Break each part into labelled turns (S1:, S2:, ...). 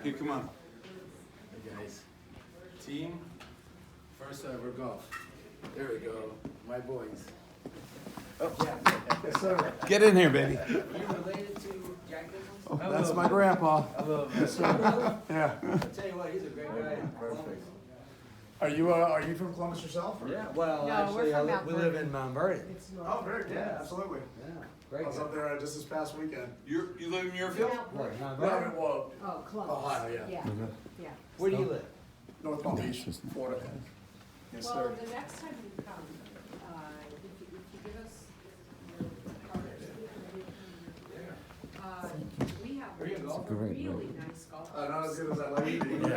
S1: Here, come on.
S2: Hey guys. Team, first ever golf. There we go, my boys.
S1: Oh.
S2: Yeah. Yes, sir.
S1: Get in here, baby.
S2: You related to Jack Nicklaus?
S1: Oh, that's my grandpa.
S2: Yes, sir.
S1: Yeah.
S2: I'll tell you what, he's a great guy. Perfect.
S3: Are you from Columbus yourself? or-
S2: Yeah, well,
S4: No,
S2: actually,
S4: we're from Mount
S2: we live
S4: Vernon.
S2: in Mount Vernon.
S3: Oh, very good. Yeah, absolutely.
S2: Yeah,
S3: I
S2: great
S3: was
S2: guy.
S3: up there just this past weekend.
S1: You live in Muirfield?
S2: What, Mount
S3: No,
S2: Vernon?
S3: well,
S4: Oh, Columbus.
S3: Ohio, yeah.
S4: Yeah, yeah.
S2: Where do you live?
S3: North Palm Beach, Florida. Yes,
S4: Well,
S3: sir.
S4: the next time you come, if you give us your cards, we have
S2: Are you a golfer?
S4: really nice golf.
S3: Not as good as I like to be. Not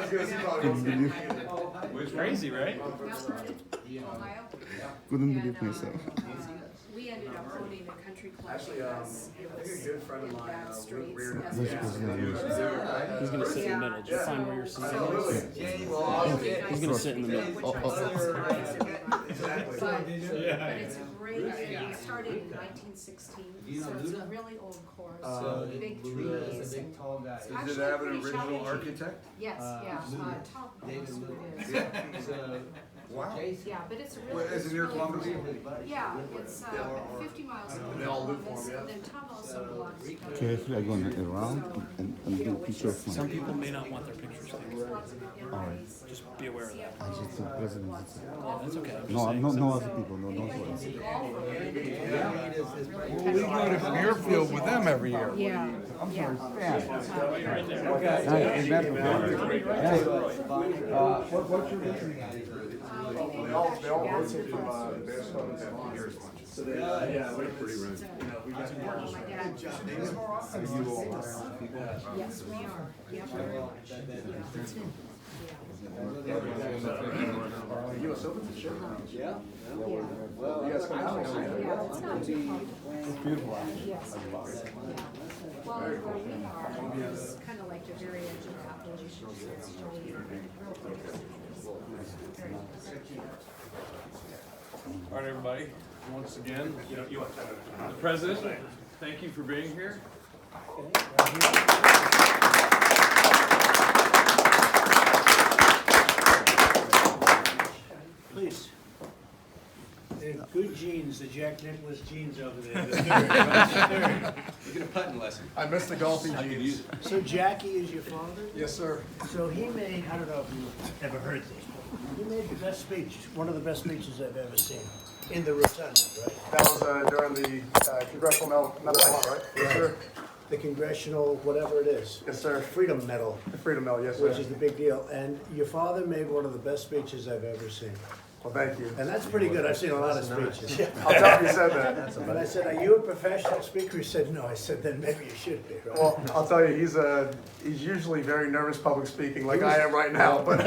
S3: as good as you probably want to be.
S2: Oh, hi.
S5: It's crazy, right?
S4: Mount Vernon,
S2: Yeah.
S4: Ohio.
S6: Couldn't
S4: And,
S6: believe myself.
S4: we ended up owning a country club
S3: Actually,
S4: because
S3: I
S4: it
S3: think
S4: was
S3: a good friend of
S4: in
S3: mine,
S4: bad streets.
S3: Weird.
S4: as
S6: Which
S4: it
S6: is
S4: was.
S2: Yeah.
S5: He's gonna sit in the middle. Did you
S3: Yeah.
S5: find where you're sitting?
S3: Absolutely.
S2: Jenny, well, I'll
S4: Really
S2: get-
S4: nice
S5: He's gonna sit in the
S4: street,
S5: middle.
S4: which
S6: Oh,
S4: I'm so
S6: oh.
S4: surprised about.
S3: Exactly.
S4: But
S5: Yeah.
S4: it's a great, we started in 1916,
S2: You know
S4: so it's a
S2: Luda?
S4: really old course,
S2: So,
S4: big
S2: Luda
S4: trees
S2: is a
S4: and.
S2: big, tall guy.
S1: Does it
S4: Actually,
S1: have an
S4: pretty
S1: original
S4: challenging.
S1: architect?
S4: Yes, yeah,
S2: Luda.
S4: Tom
S2: David
S4: knows who
S2: Luda.
S4: it is.
S2: He's a.
S1: Wow.
S2: Jason.
S4: Yeah, but it's a
S1: Well,
S4: really.
S1: is it near
S4: it's really
S1: Columbus?
S4: cool. Yeah, it's 50 miles from
S3: They all live for
S4: Columbus,
S3: him, yeah.
S4: and then Tom also belongs to.
S6: Carefully, I'm going around and do picture of
S5: Some
S6: my.
S5: people may not want their pictures taken.
S4: Lots of enemies.
S5: Just be aware of that.
S6: I just think president.
S5: Yeah, that's okay. I'm just
S6: No,
S5: saying.
S6: no other people. No, no.
S4: Anyway, he's a golfer.
S1: Well, we go to Muirfield with them every year.
S4: Yeah, yeah.
S3: What's your reason? They all rotate from Bearsville to Long Beach. So they, yeah, we're pretty rich. You know, we got some more.
S4: My dad. Yes, we are. Yeah, very much.
S3: You a Silverton ship?
S2: Yeah.
S3: You guys come out?
S4: Yeah, it's not too comfortable. It's beautiful. Yes. Well, where we are, it's kind of like the very edge of the Appalachians, so it's really real close. Very close.
S5: All right, everybody, once again, the president, thank you for being here.
S7: Please. They're good genes, the Jack Nicklaus genes over there.
S1: You get a putting lesson.
S3: I missed the golfing genes.
S7: So Jackie is your father?
S3: Yes, sir.
S7: So he made, I don't know if you ever heard this, but he made the best speech, one of the best speeches I've ever seen, in the rotunda, right?
S3: That was during the Congressional Medal, right? Yes, sir.
S7: The congressional, whatever it is.
S3: Yes, sir.
S7: Freedom Medal,
S3: The Freedom Medal, yes,
S7: which
S3: sir.
S7: is the big deal. And your father made one of the best speeches I've ever seen.
S3: Well, thank you.
S7: And that's pretty good. I've seen a lot of speeches.
S3: I'll tell you, you said that.
S7: And I said, are you a professional speaker? He said, no. I said, then maybe you should be, right?
S3: Well, I'll tell you, he's usually very nervous public speaking, like I am right now. But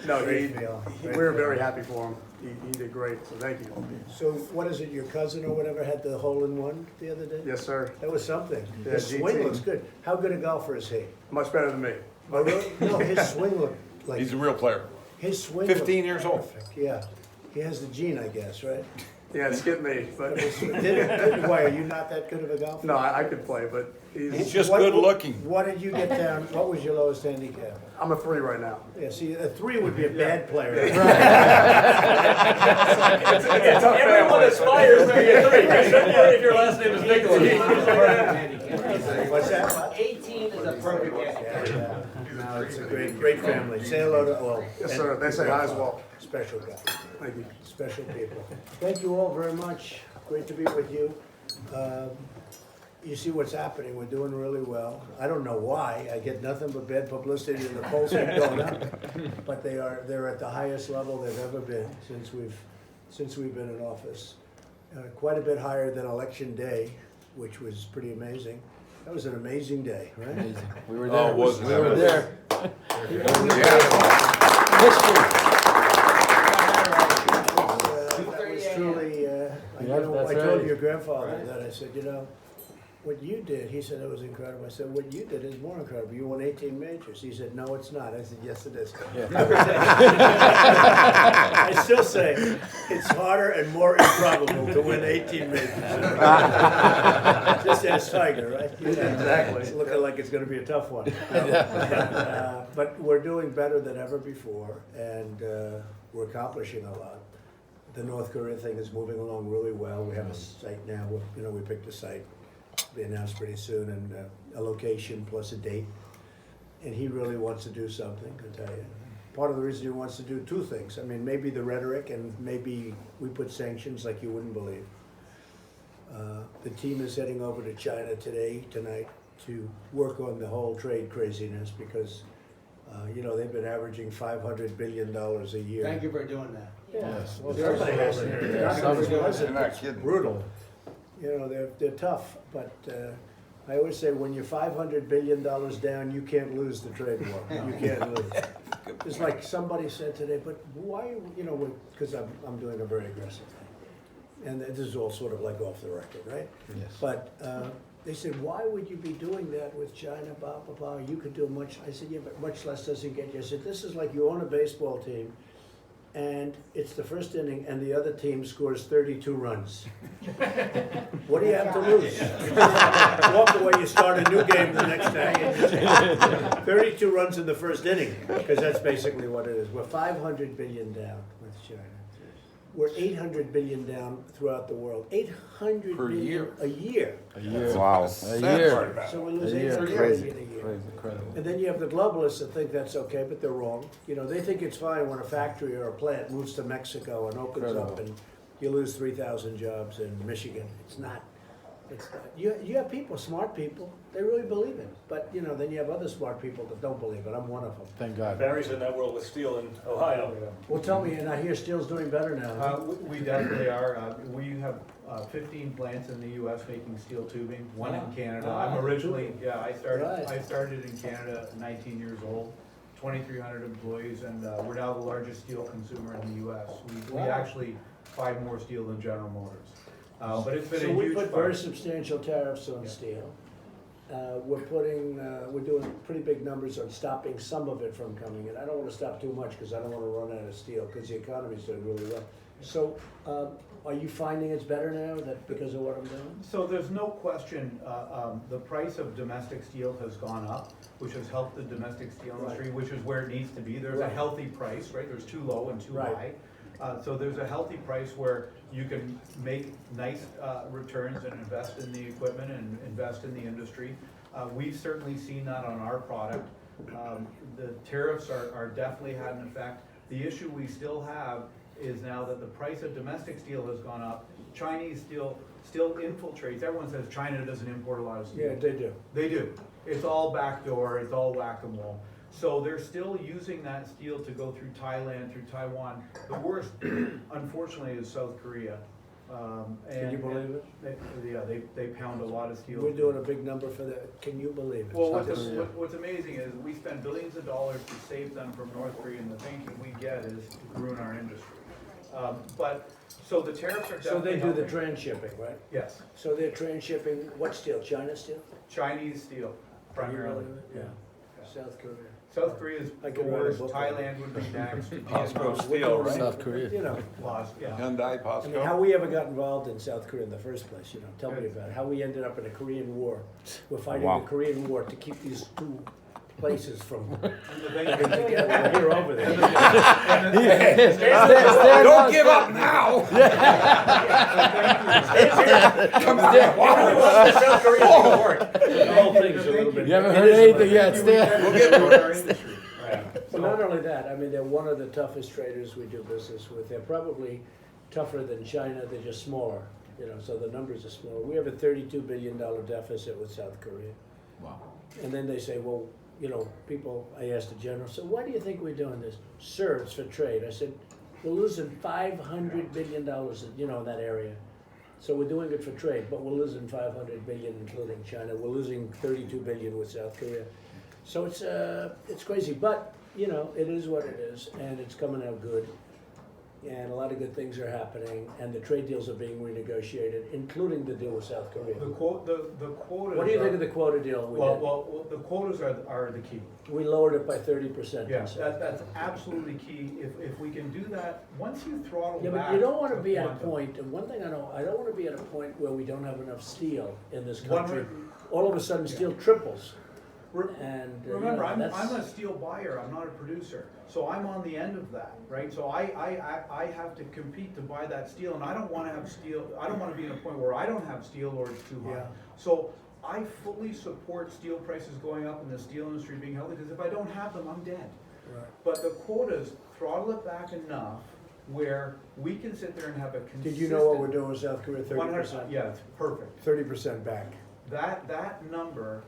S3: no,
S7: Great deal.
S3: we're very happy for him. He did great, so thank you.
S7: So what is it, your cousin or whatever had the hole-in-one the other day?
S3: Yes, sir.
S7: That was something.
S3: Yeah,
S7: His swing
S3: GT.
S7: looks good. How good a golfer is he?
S3: Much better than me.
S7: Oh, really? No, his swing looked like,
S1: He's a real player.
S7: his swing
S1: 15
S7: looked
S1: years old.
S7: perfect, yeah. He has the gene, I guess, right?
S3: Yeah, it skipped me, but
S7: Why, are you not that good of a golfer?
S3: no, I could play, but
S1: He's just
S7: What-
S1: good looking.
S7: What did you get down, what was your lowest handicap?
S3: I'm a 3 right now.
S7: Yeah, see, a 3 would be a bad player.
S5: Everyone aspires to be a three, if your last name is
S7: What's that?
S2: 18 is a perfect
S7: Yeah. No, it's a great family. Say hello to all.
S3: Yes, sir. They say hi as well.
S7: Special guy.
S3: Thank you.
S7: Special people. Thank you all very much. Great to be with you. You see what's happening. We're doing really well. I don't know why. I get nothing but bad publicity and the polls keep going up. But they're at the highest level they've ever been since we've been in office. Quite a bit higher than election day, which was pretty amazing. That was an amazing day, right?
S5: We were
S1: Oh, wasn't
S5: We
S1: it?
S5: were there.
S7: That was truly, I
S5: that's
S7: told
S5: right.
S7: your grandfather that, I said, what you did, he said it was incredible. I said, what you did is more incredible. You won 18 majors. He said, no, it's not. I said, yes, it is. I still say it's harder and more improbable to win 18 majors. Just ask Tiger, right? Exactly. It's looking like it's going to be a tough one. But we're doing better than ever before, and we're accomplishing a lot. The North Korea thing is moving along really well. We have a site now. We picked a site. Be announced pretty soon, and a location plus a date. And he really wants to do something, I tell you. Part of the reason he wants to do two things. I mean, maybe the rhetoric, and maybe we put sanctions like you wouldn't believe. The team is heading over to China tonight, to work on the whole trade craziness because, they've been averaging $500 billion a year.
S1: Thank you for doing that.
S7: Yes. Well, everybody has to.
S1: They're not kidding.
S7: Brutal. They're tough, but I always say when you're $500 billion down, you can't lose the trade war. You can't lose. It's like somebody said today, but why, because I'm doing a very aggressive thing. And this is all sort of like off the record, right?
S1: Yes.
S7: But they said, why would you be doing that with China, blah, blah, blah? You could do much. I said, yeah, but much less doesn't get you. I said, this is like you own a baseball team, and it's the first inning, and the other team scores 32 runs. What do you have to lose? Walk away, you start a new game the next day. And 32 runs in the first inning, because that's basically what it is. We're 500 billion down with China. We're 800 billion down throughout the world. 800
S1: Per
S7: billion
S1: year.
S7: a year.
S6: Wow.
S1: Sad part about it.
S7: So we lose
S6: A year.
S7: 800
S6: Crazy.
S7: billion a year.
S6: Crazy, incredible.
S7: And then you have the globalists that think that's okay, but they're wrong. They think it's fine when a factory or a plant moves to Mexico and opens up and you lose 3,000 jobs in Michigan. It's not. You have people, smart people, they really believe it. But, then you have other smart people that don't believe it. I'm one of them.
S6: Thank God.
S8: Barry's in that world with steel in Ohio.
S7: Well, tell me, and I hear steel's doing better now.
S9: We definitely are. We have 15 plants in the U.S. making steel tubing, one in Canada. I'm originally, I started in Canada at 19 years old, 2,300 employees, and we're now the largest steel consumer in the U.S. We actually buy more steel than General Motors. But it's been a
S7: So we
S9: huge
S7: put
S9: part.
S7: very substantial tariffs on steel. We're doing pretty big numbers on stopping some of it from coming in. I don't want to stop too much because I don't want to run out of steel because the economy's doing really well. So, are you finding it's better now because of what I'm doing?
S9: So there's no question, the price of domestic steel has gone up, which has helped the domestic steel industry, which is where it needs to be. There's a healthy price, right? There's too low and too high. So there's a healthy price where you can make nice returns and invest in the equipment and invest in the industry. We've certainly seen that on our product. The tariffs are definitely had an effect. The issue we still have is now that the price of domestic steel has gone up. Chinese steel still infiltrates. Everyone says China doesn't import a lot of steel.
S7: Yeah, they do.
S9: They do. It's all backdoor, it's all whack-a-mole. So they're still using that steel to go through Thailand, through Taiwan. The worst, unfortunately, is South Korea.
S7: Can you believe it?
S9: They pound a lot of steel.
S7: We're doing a big number for that. Can you believe it?
S9: Well, what's amazing is we spend billions of dollars to save them from North Korea, and the thinking we get is to ruin our industry. So the tariffs are
S7: So they
S9: definitely
S7: do the
S9: helping.
S7: transshipping, right?
S9: Yes,
S7: So they're transshipping what steel? China steel?
S9: Chinese steel primarily.
S7: Yeah. South Korea.
S9: South Korea is
S7: I
S9: the
S7: could write a
S9: worst,
S7: book on it.
S9: Thailand would be next.
S5: Costco
S7: We're
S5: Steel,
S7: doing-
S5: right?
S1: South Korea.
S9: Lost, yeah.
S1: Hyundai,
S7: I mean, how
S1: Pasco.
S7: we ever got involved in South Korea in the first place, tell me about it. How we ended up in a Korean War. We're fighting
S6: Wow.
S7: the Korean War to keep these two places from
S9: And the thing-
S7: getting together. We're over there.
S1: Don't give up now. Come on.
S9: South Korea didn't work.
S7: The whole thing's a little bit.
S6: You haven't
S7: it
S6: heard
S7: is what
S6: anything
S7: it
S6: yet,
S7: is.
S6: Stan?
S1: We'll get
S9: Our industry.
S7: Well, not only that, I mean, they're one of the toughest traders we do business with. They're probably tougher than China, they're just smaller, so the numbers are smaller. We have a $32 billion deficit with South Korea.
S6: Wow.
S7: And then they say, well, people, I asked the general, so why do you think we're doing this? Sir, it's for trade. I said, we're losing $500 billion, in that area. So we're doing it for trade, but we're losing $500 billion, including China. We're losing $32 billion with South Korea. So it's crazy, but, it is what it is, and it's coming out good. and a lot of good things are happening, and the trade deals are being renegotiated, including the deal with South Korea.
S9: The quotas.
S7: What do you think
S9: are-
S7: of the quota deal we
S9: Well,
S7: did?
S9: well, the quotas are the key.
S7: We lowered it by 30%.
S9: Yeah, that's absolutely key. If we can do that, once you throttle
S7: Yeah,
S9: back.
S7: but you don't wanna be at a
S9: quantum-
S7: point, and one thing I don't wanna be at a point where we don't have enough steel in this
S9: One
S7: country.
S9: re-
S7: All of a sudden, steel triples,
S9: Re-
S7: and,
S9: Remember, I'm
S7: that's.
S9: a steel buyer, I'm not a producer, so I'm on the end of that, right? So I have to compete to buy that steel, and I don't wanna have steel, I don't wanna be in a point where I don't have steel or it's too high.
S7: Yeah.
S9: So I fully support steel prices going up and the steel industry being healthy, because if I don't have them, I'm dead.
S7: Right.
S9: But the quotas throttle it back enough where we can sit there and have a consistent.
S7: Did you know what we're doing with South Korea, 30%?
S9: Yeah, it's perfect.
S7: 30% back.
S9: That number,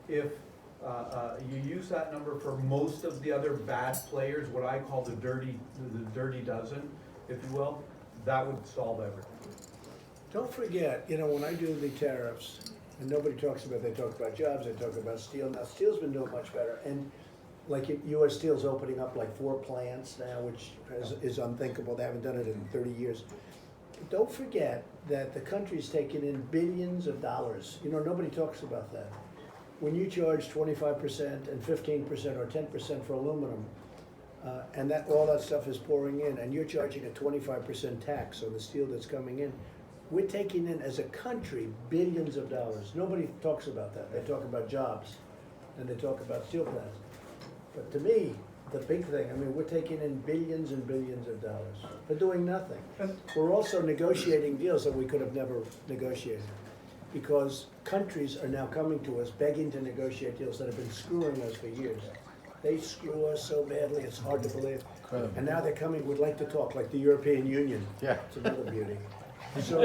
S9: if you use that number for most of the other bad players, what I call the dirty dozen, if you will, that would solve everything.
S7: Don't forget, when I do the tariffs, and nobody talks about, they talk about jobs, they talk about steel. Now, steel's been doing much better, and like US Steel's opening up like 4 plants now, which is unthinkable. They haven't done it in 30 years. Don't forget that the country's taken in billions of dollars. Nobody talks about that. When you charge 25% and 15% or 10% for aluminum, and all that stuff is pouring in, and you're charging a 25% tax on the steel that's coming in, we're taking in, as a country, billions of dollars. Nobody talks about that. They talk about jobs, and they talk about steel plants. But to me, the big thing, we're taking in billions and billions of dollars for doing nothing. We're also negotiating deals that we could have never negotiated, because countries are now coming to us begging to negotiate deals that have been screwing us for years. They screw us so badly, it's hard to believe. And now they're coming, would like to talk, like the European Union.
S1: Yeah.
S7: It's another beauty. So,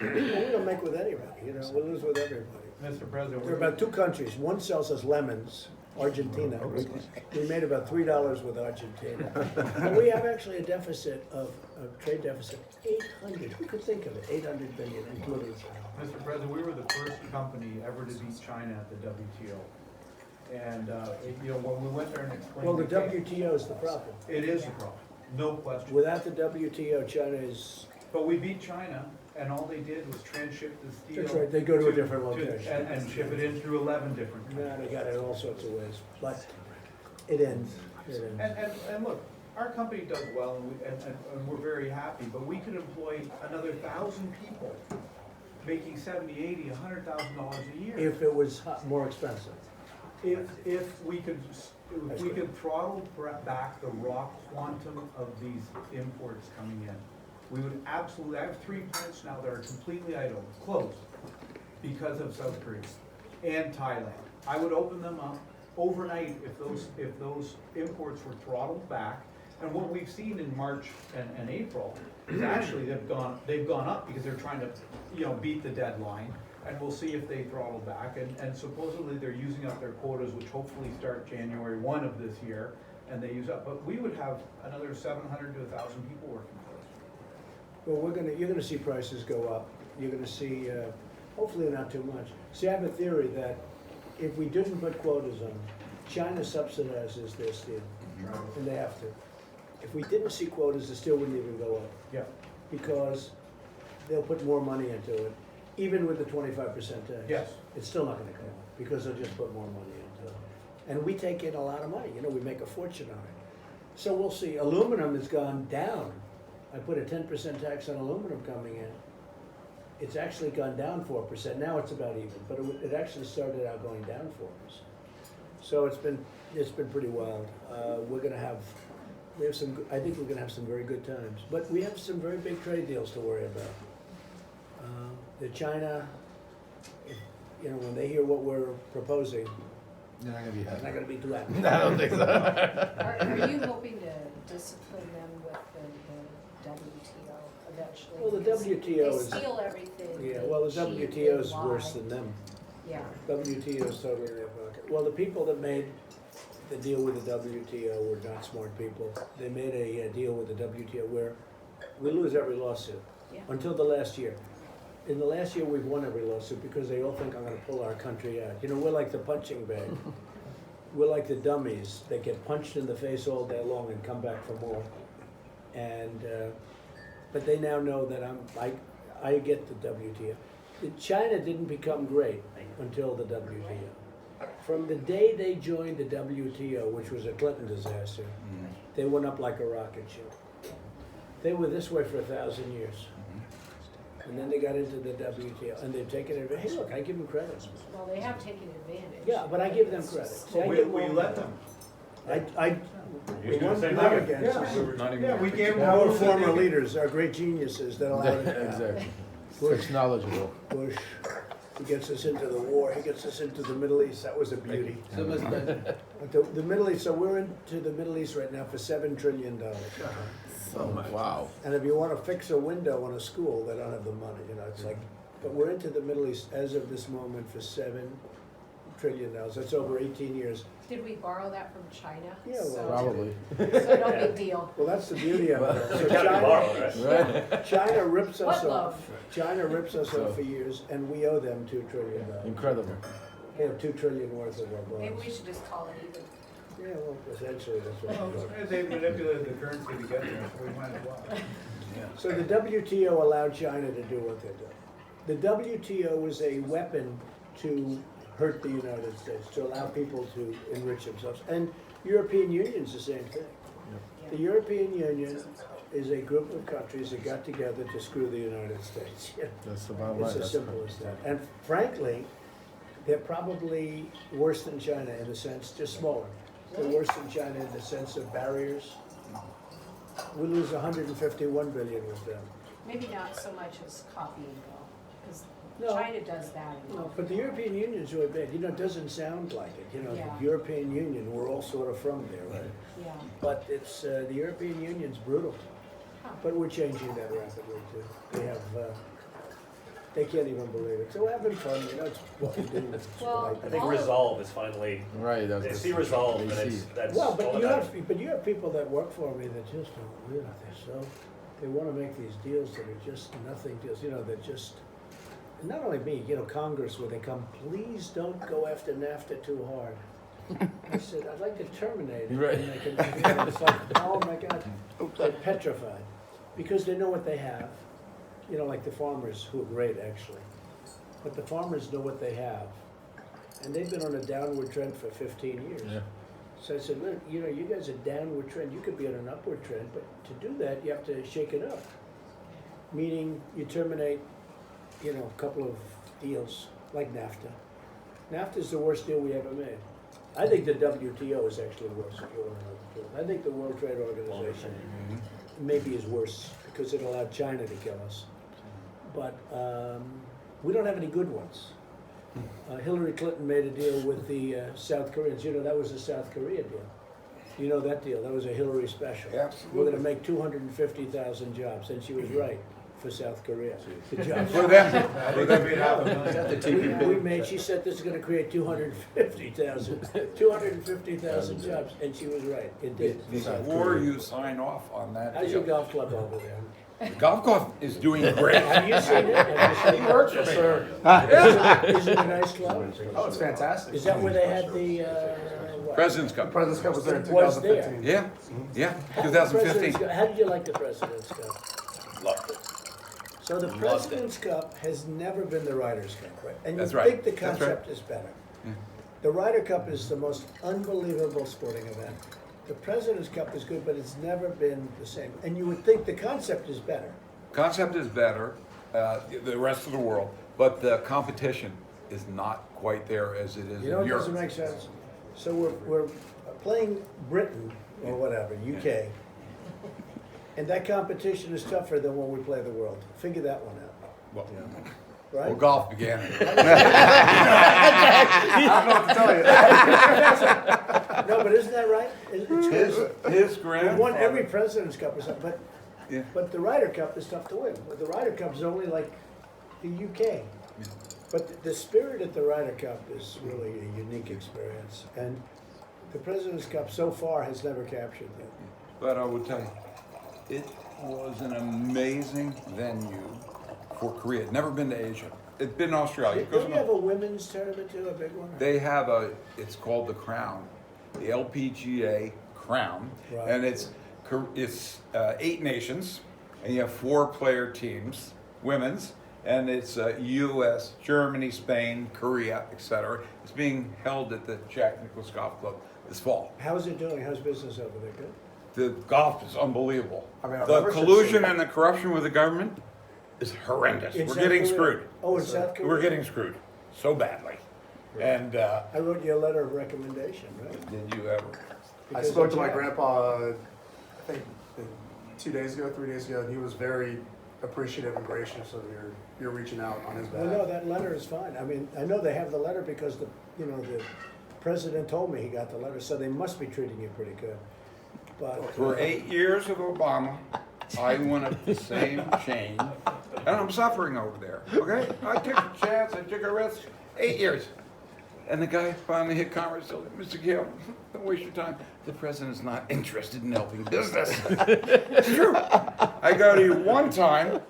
S7: we don't make with anybody, we'll lose with everybody.
S9: Mr. President.
S7: There are about 2 countries. One sells us lemons, Argentina. We made about $3 with Argentina. And we have actually a deficit of trade deficit, 800, who could think of it, 800 billion, including.
S9: Mr. President, we were the first company ever to beat China at the WTO. And, when we went there and explained.
S7: Well, the
S9: case,
S7: WTO is the problem.
S9: It is a problem, no question.
S7: Without the WTO, China is,
S9: But we beat China, and all they did was transship the steel.
S7: That's right, they go to a different location.
S9: And ship it in through 11 different countries.
S7: now they got it all sorts of ways, but it ends.
S9: And look, our company does well, and we're very happy, but we could employ another 1,000 people, making $70,000, $80,000, $100,000 a year.
S7: If it was more expensive.
S9: If we could throttle back the raw quantum of these imports coming in, we would absolutely, I have 3 plants now that are completely idle, closed, because of South Korea and Thailand. I would open them up overnight if those imports were throttled back. And what we've seen in March and April is actually they've gone up because they're trying to, beat the deadline. And we'll see if they throttle back. And supposedly they're using up their quotas, which hopefully start January 1 of this year, and they use up. But we would have another 700 to 1,000 people working for us.
S7: Well, you're gonna see prices go up. You're gonna see, hopefully not too much. See, I have a theory that if we didn't put quotas on, China subsidizes their steel, and they have to. If we didn't see quotas, the steel wouldn't even go up,
S9: Yeah.
S7: because they'll put more money into it, even with the 25% tax.
S9: Yes.
S7: It's still not gonna come up, because they'll just put more money into it. And we take in a lot of money, we make a fortune on it. So we'll see. Aluminum has gone down. I put a 10% tax on aluminum coming in. It's actually gone down 4%. Now it's about even, but it actually started out going down 4%. So it's been pretty wild. I think we're gonna have some very good times, but we have some very big trade deals to worry about. The China, when they hear what we're proposing,
S1: You're not gonna be
S7: they're not
S1: happy.
S7: gonna be too happy.
S1: I don't think so.
S4: Are you hoping to discipline them with the WTO eventually?
S7: Well, the
S4: Because
S7: WTO is-
S4: They steal everything.
S7: Yeah,
S4: they
S7: well, the
S4: cheat,
S7: WTO
S4: they
S7: is
S4: lie.
S7: worse than them.
S4: Yeah.
S7: WTO is totally in their pocket. Well, the people that made the deal with the WTO were not smart people. They made a deal with the WTO where we lose every lawsuit,
S4: Yeah.
S7: until the last year. In the last year, we've won every lawsuit because they all think I'm gonna pull our country out. We're like the punching bag. We're like the dummies that get punched in the face all day long and come back for more. And, but they now know that I get the WTO. China didn't become great until the WTO. From the day they joined the WTO, which was a Clinton disaster, they went up like a rocket ship. They were this way for 1,000 years. And then they got into the WTO, and they've taken it. Hey, look, I give them credit.
S4: Well, they have taken advantage.
S7: Yeah, but I give them credit. See, I
S9: We
S7: give
S9: we
S7: them-
S9: let them.
S7: We
S8: Used to
S7: won
S8: the same
S7: not
S8: thing.
S7: against us.
S9: Yeah, we gave them.
S7: Our former leaders are great geniuses that allowed it to happen.
S1: Exactly.
S7: Bush,
S1: Such knowledgeable.
S7: Bush, he gets us into the war, he gets us into the Middle East, that was a beauty. But the Middle East, so we're into the Middle East right now for $7 trillion.
S1: Wow.
S7: And if you wanna fix a window on a school, they don't have the money, you know, it's like, but we're into the Middle East as of this moment for $7 trillion. That's over 18 years.
S4: Did we borrow that from China?
S7: Yeah, well,
S4: So-
S1: Probably.
S4: So no big deal.
S7: Well, that's the beauty of it. So
S8: Can't be
S7: China,
S8: borrowed, right?
S1: Right?
S7: China rips us
S4: What
S7: off.
S4: love?
S7: China rips us off for years, and we owe them $2 trillion.
S1: Incredible.
S7: They have $2 trillion worth of our bonds.
S4: Maybe we should just call it even.
S7: Yeah, well, essentially, that's what
S9: Well,
S7: we're doing.
S9: They manipulated the currency to get there, so we might as well.
S7: So the WTO allowed China to do what they did. The WTO was a weapon to hurt the United States, to allow people to enrich themselves. And European Union's the same thing. The European Union is a group of countries that got together to screw the United States.
S1: That's about right.
S7: It's as simple as that. And frankly, they're probably worse than China in the sense, just smaller. They're worse than China in the sense of barriers. We lose 151 billion with them.
S4: Maybe not so much as coffee and go, because
S7: No.
S4: China does that.
S7: No, but the European Union's really bad. You know, it doesn't sound like it. You know,
S4: Yeah.
S7: the European Union, we're all sort of from there, right?
S4: Yeah.
S7: But it's, the European Union's brutal.
S4: Huh.
S7: But we're changing that rapidly too. They have, they can't even believe it. So we're having fun, you know, it's what we do. It's
S4: Well,
S7: what
S8: I think
S4: All-
S8: resolve is finally,
S1: Right.
S8: they see resolve, and
S1: They
S8: it's,
S1: see.
S8: that's
S7: Well,
S8: all
S7: but you
S8: about
S7: have,
S8: it.
S7: but you have people that work for me that just don't realize they're so, they wanna make these deals that are just nothing deals, you know, that just, and not only me, you know, Congress, where they come, please don't go after NAFTA too hard. I said, I'd like to terminate it.
S1: Right.
S7: And they can- It's like, oh my God, they're petrified, because they know what they have, you know, like the farmers, who are great, actually. But the farmers know what they have, and they've been on a downward trend for 15 years.
S1: Yeah.
S7: So I said, look, you know, you guys are downward trend, you could be on an upward trend, but to do that, you have to shake it up. Meaning, you terminate, you know, a couple of deals, like NAFTA. NAFTA's the worst deal we ever made. I think the WTO is actually worse, if you want to know the truth. I think the World Trade Organization maybe is worse, because it allowed China to kill us. But, we don't have any good ones. Hillary Clinton made a deal with the South Koreans. You know, that was a South Korea deal. You know that deal? That was a Hillary special.
S1: Absolutely.
S7: We're gonna make 250,000 jobs, and she was right for South Korea. The jobs.
S1: For them.
S9: I think we have a million.
S7: We made, she said this is gonna create 250,000 jobs, and she was right. It did.
S10: Before you sign off on that
S7: How's your
S10: deal,
S7: golf club over there?
S10: the golf club is doing great.
S7: Have you seen it? Have you seen it?
S10: Yes, sir.
S7: Is it a nice club?
S3: Oh, it's fantastic.
S7: Is that where they had the, what?
S10: President's Cup.
S3: President's Cup was there in
S7: Was there.
S3: 2015.
S10: Yeah, yeah,
S7: President's
S10: 2015.
S7: Cup- How did you like the President's Cup?
S10: Loved it.
S7: So the
S10: Loved it.
S7: President's Cup has never been the Ryder's Cup, right? And
S10: That's
S7: you
S10: right.
S7: think the
S10: That's right.
S7: concept is better. The Ryder Cup is the most unbelievable sporting event. The President's Cup is good, but it's never been the same. And you would think the concept is better.
S10: Concept is better, the rest of the world, but the competition is not quite there as it is
S7: You know,
S10: in
S7: it doesn't
S10: Europe.
S7: make sense. So we're playing Britain, or whatever, UK. And that competition is tougher than when we play the world. Figure that one out,
S10: Well,
S7: right?
S10: well, golf began it.
S7: No, but isn't that right? It's good.
S10: His
S7: We
S10: grandfather.
S7: won every President's Cup or something,
S10: Yeah.
S7: but the Ryder Cup is tough to win. But the Ryder Cup is only like the UK. But the spirit at the Ryder Cup is really a unique experience. And the President's Cup so far has never captured that.
S10: But I would tell you, it was an amazing venue for Korea. It'd never been to Asia. It's been to Australia. It goes
S7: Don't you
S10: no-
S7: have a women's tournament too, a big one?
S10: They have it's called the Crown, the LPGA Crown,
S7: Right.
S10: and it's it's 8 nations, and you have 4-player teams, women's, and it's U.S., Germany, Spain, Korea, etc. It's being held at the Jack Nicklaus Golf Club this fall.
S7: How's it doing? How's business over there? Good?
S10: The golf is unbelievable.
S3: I mean, I've
S10: The
S3: never
S10: collusion
S3: seen-
S10: and the corruption with the government is horrendous.
S7: In
S10: We're
S7: South
S10: getting
S7: Korea?
S10: screwed.
S7: Oh, in South Korea?
S10: We're getting screwed so badly. And
S7: I wrote you a letter of recommendation, right?
S10: did you ever?
S3: I
S7: Because
S3: spoke
S7: of
S3: to my
S7: Jack.
S3: grandpa, I think 2 days ago, 3 days ago, and he was very appreciative and gracious of your reaching out on his
S7: Well, no,
S3: behalf.
S7: that letter is fine. I mean, I know they have the letter because the president told me he got the letter, so they must be treating you pretty good. But
S10: For 8 years of Obama, I went up the same chain, and I'm suffering over there, okay? I took a chance, I took a risk, 8 years. And the guy finally hit Congress, told him, Mr. Gale, don't waste your time. The president's not interested in helping business. It's true. I go to you one time,
S7: it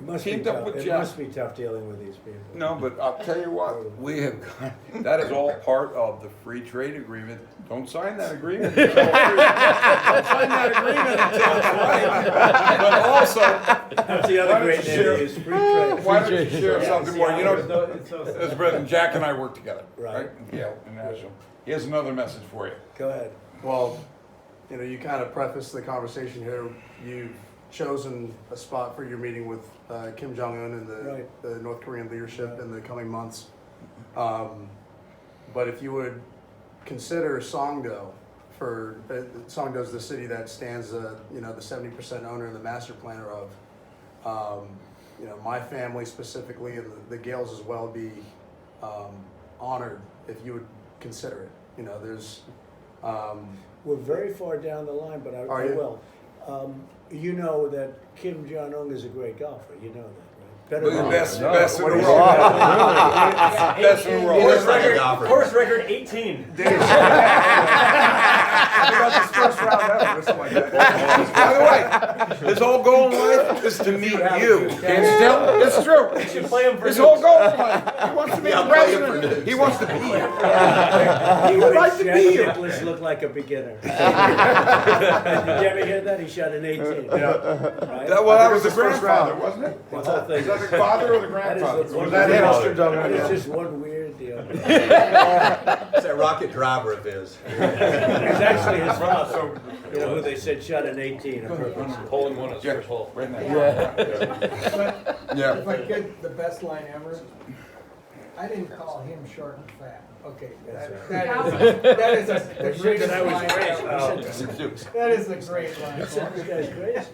S7: must be
S10: teamed up
S7: tough.
S10: with
S7: It
S10: Jack.
S7: must be tough dealing with these people.
S10: No, but I'll tell you what, we have, that is all part of the free trade agreement. Don't sign that agreement. Don't sign that agreement until it's right. But also,
S7: That's the
S10: Why
S7: other
S10: don't
S7: great
S10: you share-
S7: name is free trade.
S10: why don't you share something more? You know,
S9: It's so-
S10: as President, Jack and I work together,
S7: Right.
S10: right? Yeah, in Nashville. He has another message for you.
S7: Go ahead.
S3: Well, you kind of prefaced the conversation here. You've chosen a spot for your meeting with Kim Jong-un and
S7: Right.
S3: the North Korean leadership in the coming months. But if you would consider Songdo for, Songdo is the city that stands, the 70% owner and the master planner of, my family specifically and the Gales as well be honored if you would consider it. There's,
S7: We're very far down the line, but I
S3: Are you?
S7: will. You know that Kim Jong-un is a great golfer. You know that, right? Better
S10: Look at
S7: than
S10: best in the
S3: What do you
S10: world.
S3: say?
S10: Best in the world.
S8: Course record 18.
S3: I think that's his first round ever, or something like that.
S10: By the way, his whole goal in life is to meet you. Can't you tell? It's true.
S8: You should play him for
S10: His whole goal in life, he wants to be the president. He wants to be here. He would like to
S7: Jack
S10: be here.
S7: Nicklaus looked like a beginner. Did you ever hear that? He shot an 18. Right?
S10: That was the grandfather, wasn't it?
S7: The whole thing.
S10: Is that the father or the
S7: That is
S10: grandfather?
S7: the-
S10: Was
S3: that
S10: that
S3: him?
S10: him?
S7: That is just one weird deal.
S11: It's that rocket driver of his.
S7: It was actually his father, who they said shot an 18 on purpose.
S8: Hole in one is
S10: Yeah,
S8: first hole.
S10: right now.
S1: If
S10: Yeah.
S1: I could, the best line ever, I didn't call him short and fat. Okay, that is the greatest
S7: That was
S1: line
S7: great.
S1: ever. That is a great line.
S7: You said this guy's crazy.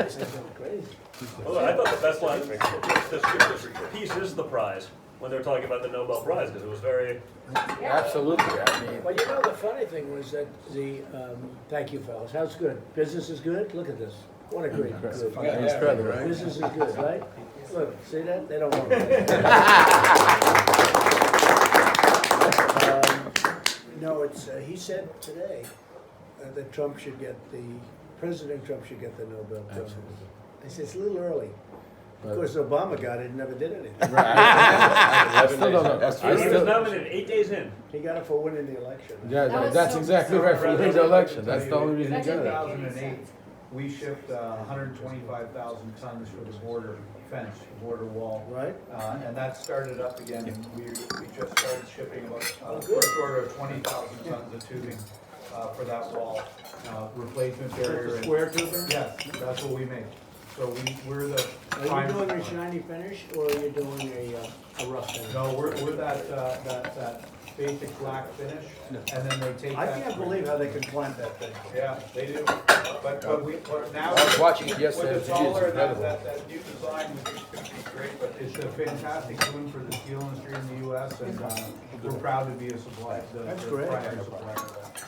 S7: This guy's crazy.
S8: Well, I thought the best line, this piece is the prize, when they were talking about the Nobel Prize, because it was very,
S1: Absolutely, I mean.
S7: Well, the funny thing was that thank you fellas, how's good? Business is good? Look at this. What a great group. Business is good, right? Look, see that? They don't want it. No, he said today that President Trump should get the Nobel Prize. I said, it's a little early. Of course, Obama got it and never did anything.
S8: he was nominated 8 days in.
S7: He got it for winning the election.
S4: That was
S1: That's
S4: so
S1: exactly
S4: bizarre.
S1: right, for winning the election, that's the only reason he
S4: That
S1: got
S4: didn't
S1: it.
S4: make any
S9: 2008, we shipped 125,000 tons for the border fence, the border wall.
S7: Right?
S9: And that started up again, and we just started shipping about
S7: good.
S9: first order of 20,000 tons of tubing for that wall. Replacement barrier. and-
S7: Square tubing?
S9: Yes, that's what we make. So we're the
S7: Are you
S9: prime.
S7: doing a shiny finish or are you doing a rough finish?
S9: No, we're that basic black finish, and then they take
S7: I
S9: that.
S7: can't believe how they can plant that thing.
S9: Yeah, they do. But now.
S1: I was watching it yesterday,
S9: With the
S1: it's
S9: taller,
S1: incredible.
S9: that new design is great, but it's a fantastic boon for the steel industry in the US, and we're proud to be a supplier.
S7: That's
S9: the
S7: great.
S9: primary supplier of that.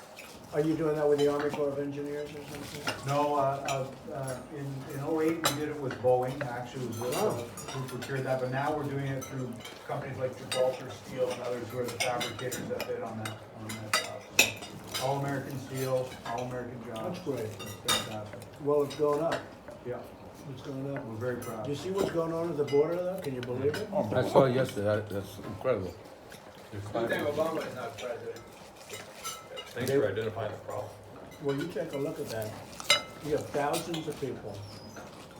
S7: Are you doing that with the Army Corps of Engineers or something?
S9: No, in '08, we did it with Boeing, actually, it was who procured that, but now we're doing it through companies like Gibraltar Steel and others who are the fabricators that bid on that job. So, All American Steel, All American jobs.
S7: That's great.
S9: It's fantastic.
S7: Well, it's going up.
S9: Yeah,
S7: It's going up.
S9: we're very proud.
S7: Do you see what's going on at the border though? Can you believe it?
S1: I saw it yesterday, that's incredible.
S11: Good thing Obama is not president.
S8: Thanks for identifying the problem.
S7: Well, you take a look at that. You have thousands of people,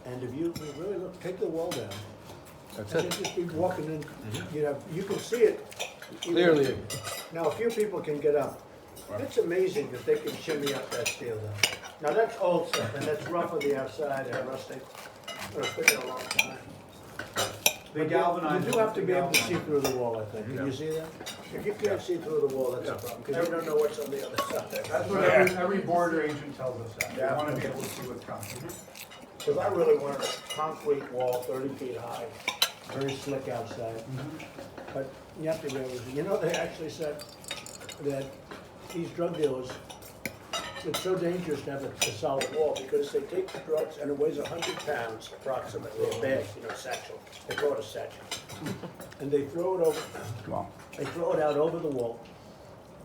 S7: and if you really look, take the wall down.
S11: That's
S7: And
S11: it.
S7: just be walking in, you know, you can see it.
S11: Clearly.
S7: Now, a few people can get up. It's amazing that they can shimmy up that steel though. Now, that's old stuff, and that's rough on the outside and rustic. It's been there a long time.
S9: They galvanize.
S7: You do have to
S9: they
S7: be able to see
S9: galvanize.
S7: through the wall, I think. Can you see that? If you can't see through the wall, that's a problem, because you don't know what's on the other side.
S9: That's what every border agent tells us that. They
S7: Yeah.
S9: wanna be able to see what's coming.
S7: Because I really wanted a concrete wall 30 feet high, very slick outside. But you have to be able to, you know, they actually said that these drug dealers, it's so dangerous to have a solid wall because they take the drugs and it weighs 100 pounds approximately, a bag, you know, satchel. They call it a satchel. And they throw it over,
S10: Wow.
S7: they throw it out over the wall.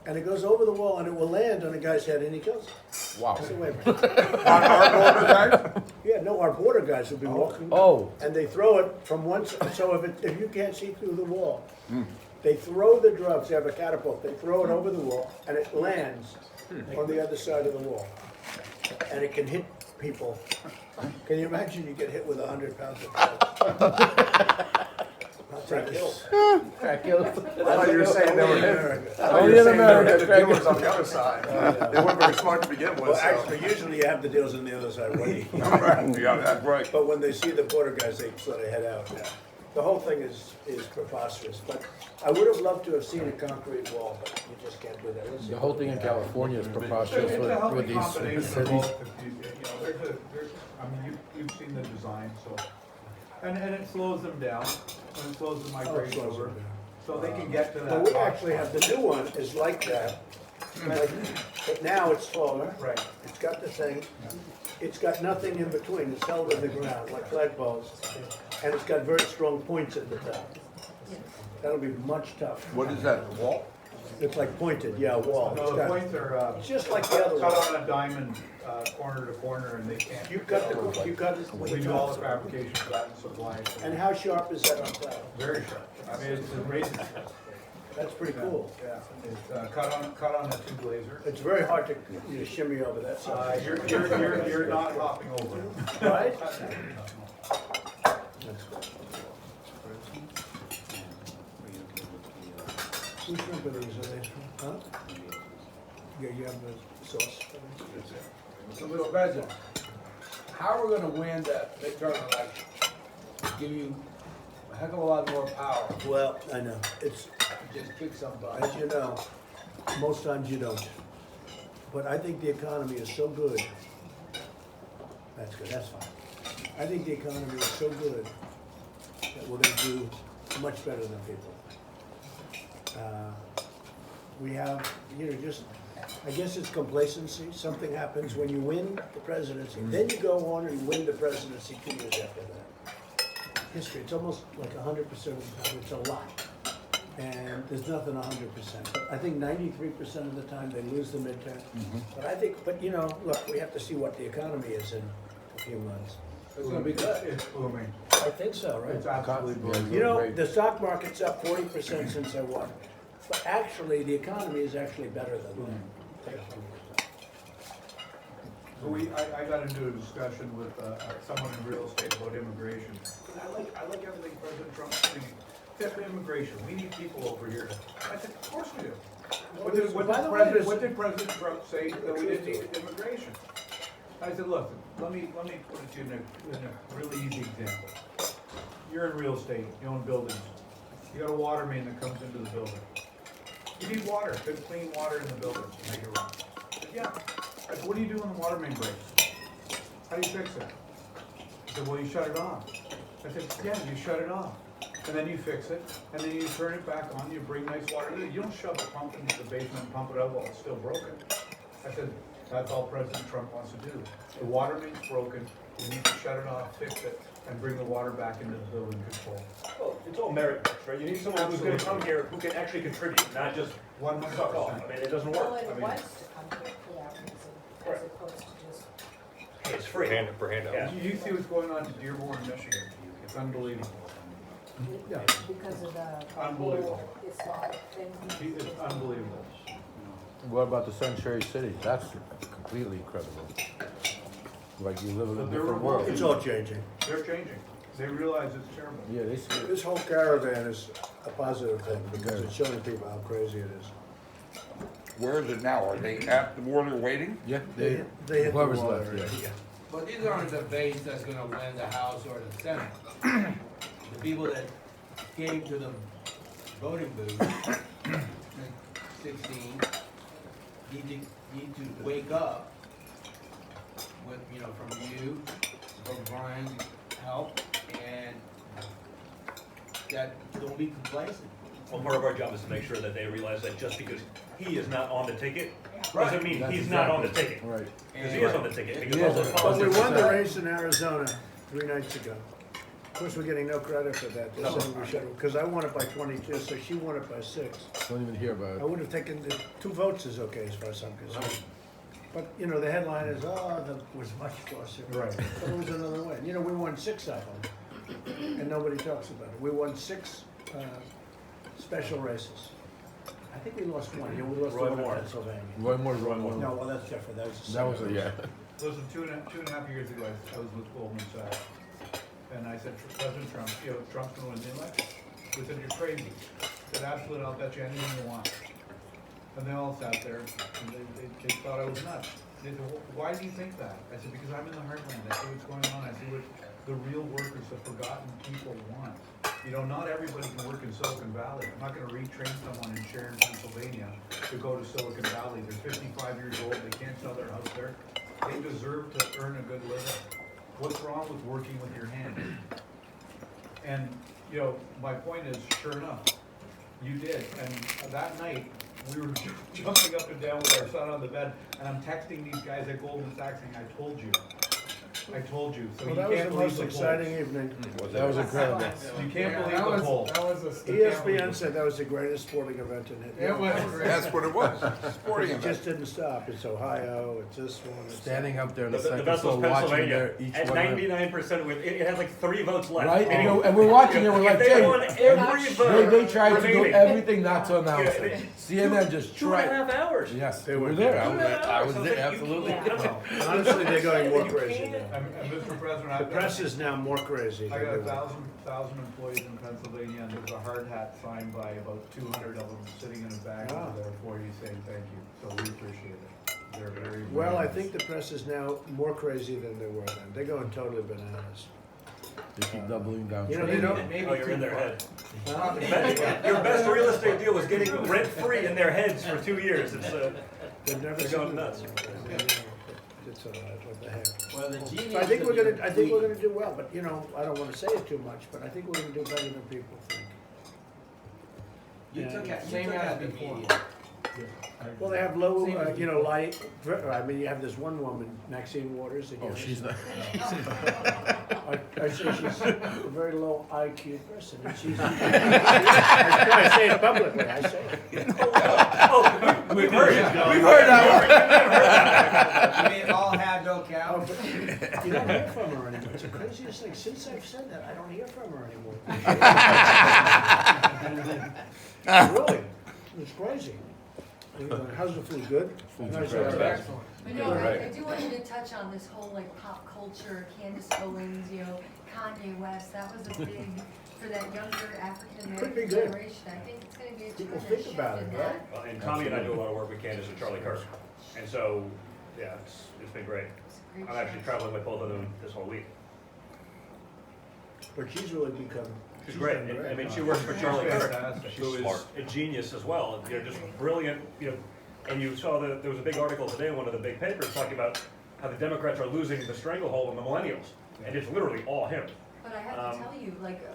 S7: And it goes over the wall and it will land on a guy's head and he kills him.
S10: Wow.
S7: I said, wait a minute.
S10: On our border, guys?
S7: Yeah, no, our border guys will be walking.
S11: Oh.
S7: And they throw it from one, so if you can't see through the wall, they throw the drugs, they have a catapult, they throw it over the wall, and it lands on the other side of the wall. And it can hit people. Can you imagine you get hit with 100 pounds of drugs? Crack kills.
S3: I thought you were saying they were hit. I thought you
S11: Only
S3: were
S11: in
S3: saying they were
S11: America,
S3: hit the dealers on the other side. They weren't very smart to begin with,
S7: Well,
S3: so.
S7: actually, usually you have the deals on the other side waiting.
S10: Yeah, that's right.
S7: But when they see the border guys, they sort of head out. The whole thing is preposterous, but I would have loved to have seen a concrete wall, but you just can't do that. Let's see.
S11: The whole thing in California is preposterous
S9: It's a healthy
S11: with these
S9: combination of
S11: cities.
S9: both. If you know, there's, I mean, you've seen the design, so. And it slows them down, and it slows the migration
S7: slows
S9: over,
S7: them down.
S9: so they can get to that.
S7: Well, we actually have, the new one is like that, but now it's taller.
S9: Right.
S7: It's got the thing, it's got nothing in between, it's held in the ground like flagpoles, and it's got very strong points at the top. That'll be much tougher.
S10: What is that, the wall?
S7: It's like pointed, yeah, wall. It's
S9: No, the
S7: got-
S9: points are,
S7: It's just like the other
S9: cut
S7: one.
S9: on a diamond, corner to corner, and they can't.
S7: You cut it with
S9: We
S7: the
S9: do all the
S7: top.
S9: fabrication for that and supply it.
S7: And how sharp is that on top?
S9: Very sharp. I mean, it's a razor.
S7: That's pretty cool.
S9: Yeah, it's, cut on a two blazer.
S7: It's very hard to, you know, shimmy over that side.
S9: You're not hopping over.
S7: Right? Whose shrimp are these, are they, huh? Yeah, you have the sauce.
S2: So, Mr. President, how are we gonna win that midterm election? Give you a heck of a lot more power,
S7: Well, I know, it's,
S2: just kick some butt.
S7: as you know, most times you don't. But I think the economy is so good. That's good, that's fine. I think the economy is so good that we're gonna do much better than people. We have, you know, just, I guess it's complacency. Something happens when you win the presidency. Then you go on and win the presidency 2 years after that. History, it's almost like 100% of the time. It's a lot. And there's nothing 100%. But I think 93% of the time they lose the midterm. But I think, but you know, look, we have to see what the economy is in a few months.
S2: It's gonna be good.
S9: It's booming.
S7: I think so, right?
S9: It's absolutely booming.
S7: You know, the stock market's up 40% since I won. But actually, the economy is actually better than that.
S9: So I got into a discussion with someone in real estate about immigration. I like everything President Trump's doing, except immigration. We need people over here. I said, of course we do. What did President Trump say that we didn't need immigration? I said, look, let me put it to you in a really easy example. You're in real estate, you own buildings. You got a water main that comes into the building. You need water, good clean water in the building to make it run. I said, yeah. I said, what do you do when the water main breaks? How do you fix it? He said, well, you shut it off. I said, yeah, you shut it off. And then you fix it, and then you turn it back on, you bring nice water in. You don't shove a pump into the basement and pump it out while it's still broken. I said, that's all President Trump wants to do. The water main's broken, you need to shut it off, fix it, and bring the water back into the building control.
S8: Well, it's all merit-based, right? You need someone who's gonna come here who can actually contribute, not just suck off. I mean, it doesn't work.
S4: Well, it
S8: I mean,
S4: was to come here collaboratively, as opposed to just.
S8: it's free.
S11: For handout.
S8: Yeah.
S9: You see what's going on in Dearborn, Michigan? It's unbelievable.
S4: Because of the
S9: Unbelievable.
S4: whole Islamic thing.
S9: It's unbelievable.
S11: What about the Sanctuary Cities? That's completely incredible.
S12: Like you live in a
S9: But they're
S12: different
S9: remote.
S12: world.
S7: It's all changing.
S9: They're changing. They realize it's terrible.
S12: Yeah, they see.
S7: This whole caravan is a positive thing because it's showing people how crazy it is.
S10: Where is it now? Are they at the border waiting?
S12: Yeah,
S7: They hit the
S12: whoever's
S7: wall
S12: left,
S7: already.
S12: yeah.
S2: But these aren't the base that's gonna win the House or the Senate. The people that came to the voting booth in 16 need to wake up with, from you, from Brian's help, and that don't be complacent.
S8: Well, part of our job is to make sure that they realize that just because he is not on the ticket,
S2: Right.
S8: doesn't mean
S12: That's
S8: he's not on the
S12: exactly-
S8: ticket.
S12: Right.
S8: Because he is on the ticket, because
S12: He
S8: all
S12: is.
S8: those
S7: But we
S8: politics.
S7: won the race in Arizona 3 nights ago. Of course, we're getting no credit for that. They're saying we should, because I won it by 22, so she won it by 6.
S12: Don't even hear about
S7: I
S12: it.
S7: would have taken the 2 votes is okay as far as I'm concerned. But, the headline is, that was much closer.
S9: Right.
S7: But it was another win. We won 6 of them, and nobody talks about it. We won 6 special races. I think we lost one. We lost
S8: Roy
S7: one in
S8: Moore.
S7: Pennsylvania.
S12: Roy Moore.
S7: No, well, that's Jeffrey. That was the
S12: That was
S7: second
S12: a,
S7: race.
S12: yeah.
S9: Listen, two and a half years ago, I was with Goldman Sachs, and I said, President Trump, Trump's gonna win the election. They said, you're crazy. I said, absolutely, I'll bet you anything you want. And they all sat there, and they thought I was nuts. They said, well, why do you think that? I said, because I'm in the heartland, I see what's going on, I see what the real workers, the forgotten people want. Not everybody can work in Silicon Valley. I'm not gonna retrain someone in Sharon, Pennsylvania to go to Silicon Valley. They're 55 years old, they can't sell their house there. They deserve to earn a good living. What's wrong with working with your hands? And, my point is, sure enough, you did. And that night, we were jumping up and down with our son on the bed, and I'm texting these guys at Goldman Sachs saying, I told you. So
S7: Well,
S9: you
S7: that was
S9: can't
S7: the
S9: believe
S7: most
S9: the
S7: exciting
S9: polls.
S7: evening.
S12: That was incredible.
S9: You can't
S1: Yeah,
S9: believe the polls.
S1: That was a
S7: ESPN said that was the greatest sporting event in it.
S1: It was great.
S10: That's what it was, sporting
S7: It
S10: event.
S7: just didn't stop. It's Ohio, it's this one. It's
S12: Standing up there in the
S8: The
S12: second
S8: best was
S12: floor watching
S8: Pennsylvania,
S12: their each
S8: at
S12: one.
S8: 99% with, it had like 3 votes left.
S12: Right,
S8: Meaning,
S12: and we're watching it, we're like,
S8: if they won
S12: Jay,
S8: every vote
S12: they tried to do
S8: remaining.
S12: everything not to announce
S8: Yeah,
S12: it. CNN just
S8: Two and a
S12: tried.
S8: half hours.
S12: Yes,
S7: They
S12: they
S7: were
S12: were there.
S7: there.
S12: I was
S8: So
S12: there,
S8: it's like,
S12: absolutely.
S7: Honestly, they're going more
S8: You
S7: crazy
S8: can't-
S7: now.
S9: And Mr. President,
S7: The press is now more crazy.
S9: I got 1,000 employees in Pennsylvania, and there's a hard hat signed by about 200 of them sitting in a bag
S7: Wow.
S9: over there for you saying thank you. So we appreciate it. They're very.
S7: Well, I think the press is now more crazy than they were then. They're going totally bananas.
S12: They keep doubling down.
S7: You know, they don't,
S8: Oh, you're in their head. Your best real estate deal was getting rent-free in their heads for 2 years. It's,
S7: they've never
S8: They're
S7: seen
S8: going
S7: it.
S8: nuts.
S7: It's all right, what the heck.
S2: Well, the genius.
S7: So I think
S2: of
S7: we're
S2: the
S7: gonna, I think we're
S2: tweet-
S7: gonna do well, but I don't wanna say it too much, but I think we're gonna do better than people think.
S2: You
S7: Yeah.
S2: took out,
S1: Same as
S2: the
S1: before.
S2: media.
S7: Well, they have low, light, you have this one woman, Maxine Waters. that
S12: Oh,
S7: gives-
S12: she's not.
S7: I say she's a very low IQ person, and she's, I say it publicly, I say it.
S8: we've heard it.
S12: We've heard that
S2: You mean all had no
S7: Oh,
S2: cow?
S7: but you don't hear from her anymore. It's the craziest thing. Since I've said that, I don't hear from her anymore. Really, it's crazy. How's the food? Good? Nice.
S1: Excellent.
S13: But no, I do want you to touch on this whole pop culture, Candace Owens, Kanye West. That was a big for that younger African
S7: Could be
S13: American
S7: good.
S13: generation. I think it's going to be a
S7: People
S13: tremendous
S7: think about
S13: shift
S7: it,
S13: in
S7: right?
S13: that.
S8: And Tommy and I do a lot of work with Candace and Charlie Kirk. And so, yeah, it's been great.
S13: It's a great
S8: I'm actually
S13: shift.
S8: traveling with both of them this whole week.
S7: But she's really become.
S8: She's great.
S7: done
S8: I
S7: great.
S8: mean, she works for Charlie Kirk,
S9: Fantastic.
S8: who is a genius as well. Just brilliant, And you saw that there was a big article today in one of the big papers talking about how the Democrats are losing the stranglehold on the millennials. And it's literally all him.
S13: But I have to tell you,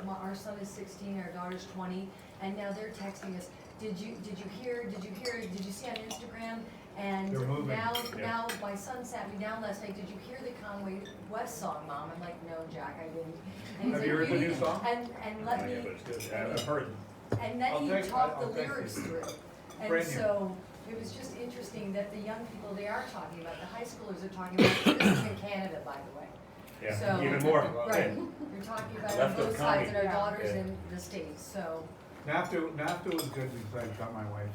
S13: our son is 16, our daughter's 20, and now they're texting us. Did you see on Instagram? And
S9: They're moving.
S13: now my son sat me down last night. Did you hear the Conway West song, Mom? I'm like, no, Jack, I didn't. And he's
S9: Have you
S13: like,
S9: heard the new song?
S13: And let me.
S8: Yeah, but it's good. I've heard.
S13: And then
S9: I'll
S13: you
S9: text-
S13: talk the
S9: I'll text
S13: lyrics
S9: you.
S13: through. And
S9: Brand new.
S13: so it was just interesting that the young people they are talking about, the high schoolers are talking about, this is in Canada, by the way.
S8: Yeah,
S13: So-
S8: even more.
S13: Right, you're talking about it on
S8: Left of
S13: both sides, and our
S8: Connie.
S13: daughters
S8: Yeah.
S13: in the States, so.
S9: NAFTA was good because I got my wife.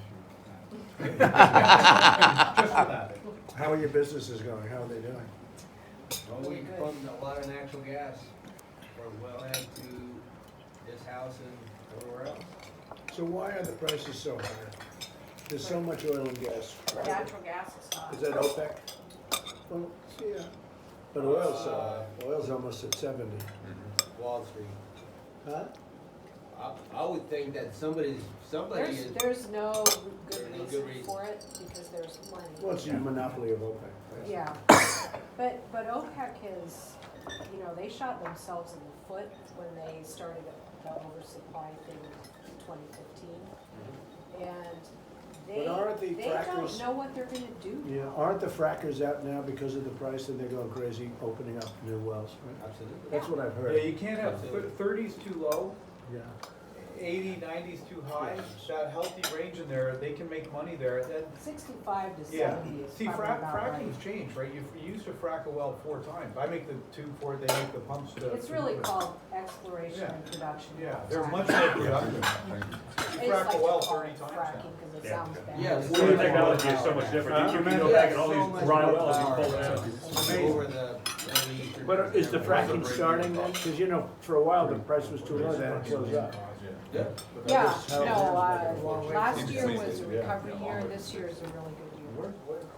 S9: Just for that.
S7: How are your businesses going? How are they doing?
S2: Well, we pumped a lot of natural gas from wellhead to this house and everywhere else.
S7: So why are the prices so high? There's so much oil and gas.
S14: Natural gas is hot.
S7: Is that OPEC? Well, yeah. But oil's almost at 70.
S2: Wall Street.
S7: Huh?
S2: I would think that somebody is.
S14: There's no
S2: There's no
S14: good
S2: good
S14: reason
S2: reason.
S14: for it, because there's money.
S7: Well, it's a monopoly of OPEC.
S14: Yeah, but OPEC is, you know, they shot themselves in the foot when they started the oversupply thing in 2015. And
S7: But aren't the
S14: they
S7: frackers-
S14: don't know what they're gonna do.
S7: Yeah, aren't the frackers out now because of the price and they're going crazy opening up new wells? Right?
S2: Absolutely.
S7: That's what I've
S9: Yeah,
S7: heard.
S9: you can't have
S2: Absolutely.
S9: 30s too low,
S7: Yeah.
S9: 80, 90s too high, that healthy range in there, they can make money there.
S14: 65 to
S9: Yeah,
S14: 70 is
S9: see,
S14: probably about right.
S9: fracking's changed, right? You used to frack a well 4 times. I make the tube for it, they make the pumps to.
S14: It's really called exploration and production.
S9: Yeah, they're much more productive.
S14: I
S9: You frack a well
S14: just like
S9: 30
S14: to call it
S9: times now.
S14: fracking because it sounds bad.
S2: Yes.
S8: Well, the technology is so much different. You can go back and all these dry wells, you pull down.
S2: Over the.
S7: But is the fracking starting then? Because you know, for a while the price was too low, then it closed up.
S2: Yeah.
S14: Yeah,
S7: That's how it
S14: no,
S7: is.
S14: last year was a recovery year, this year is a really good year.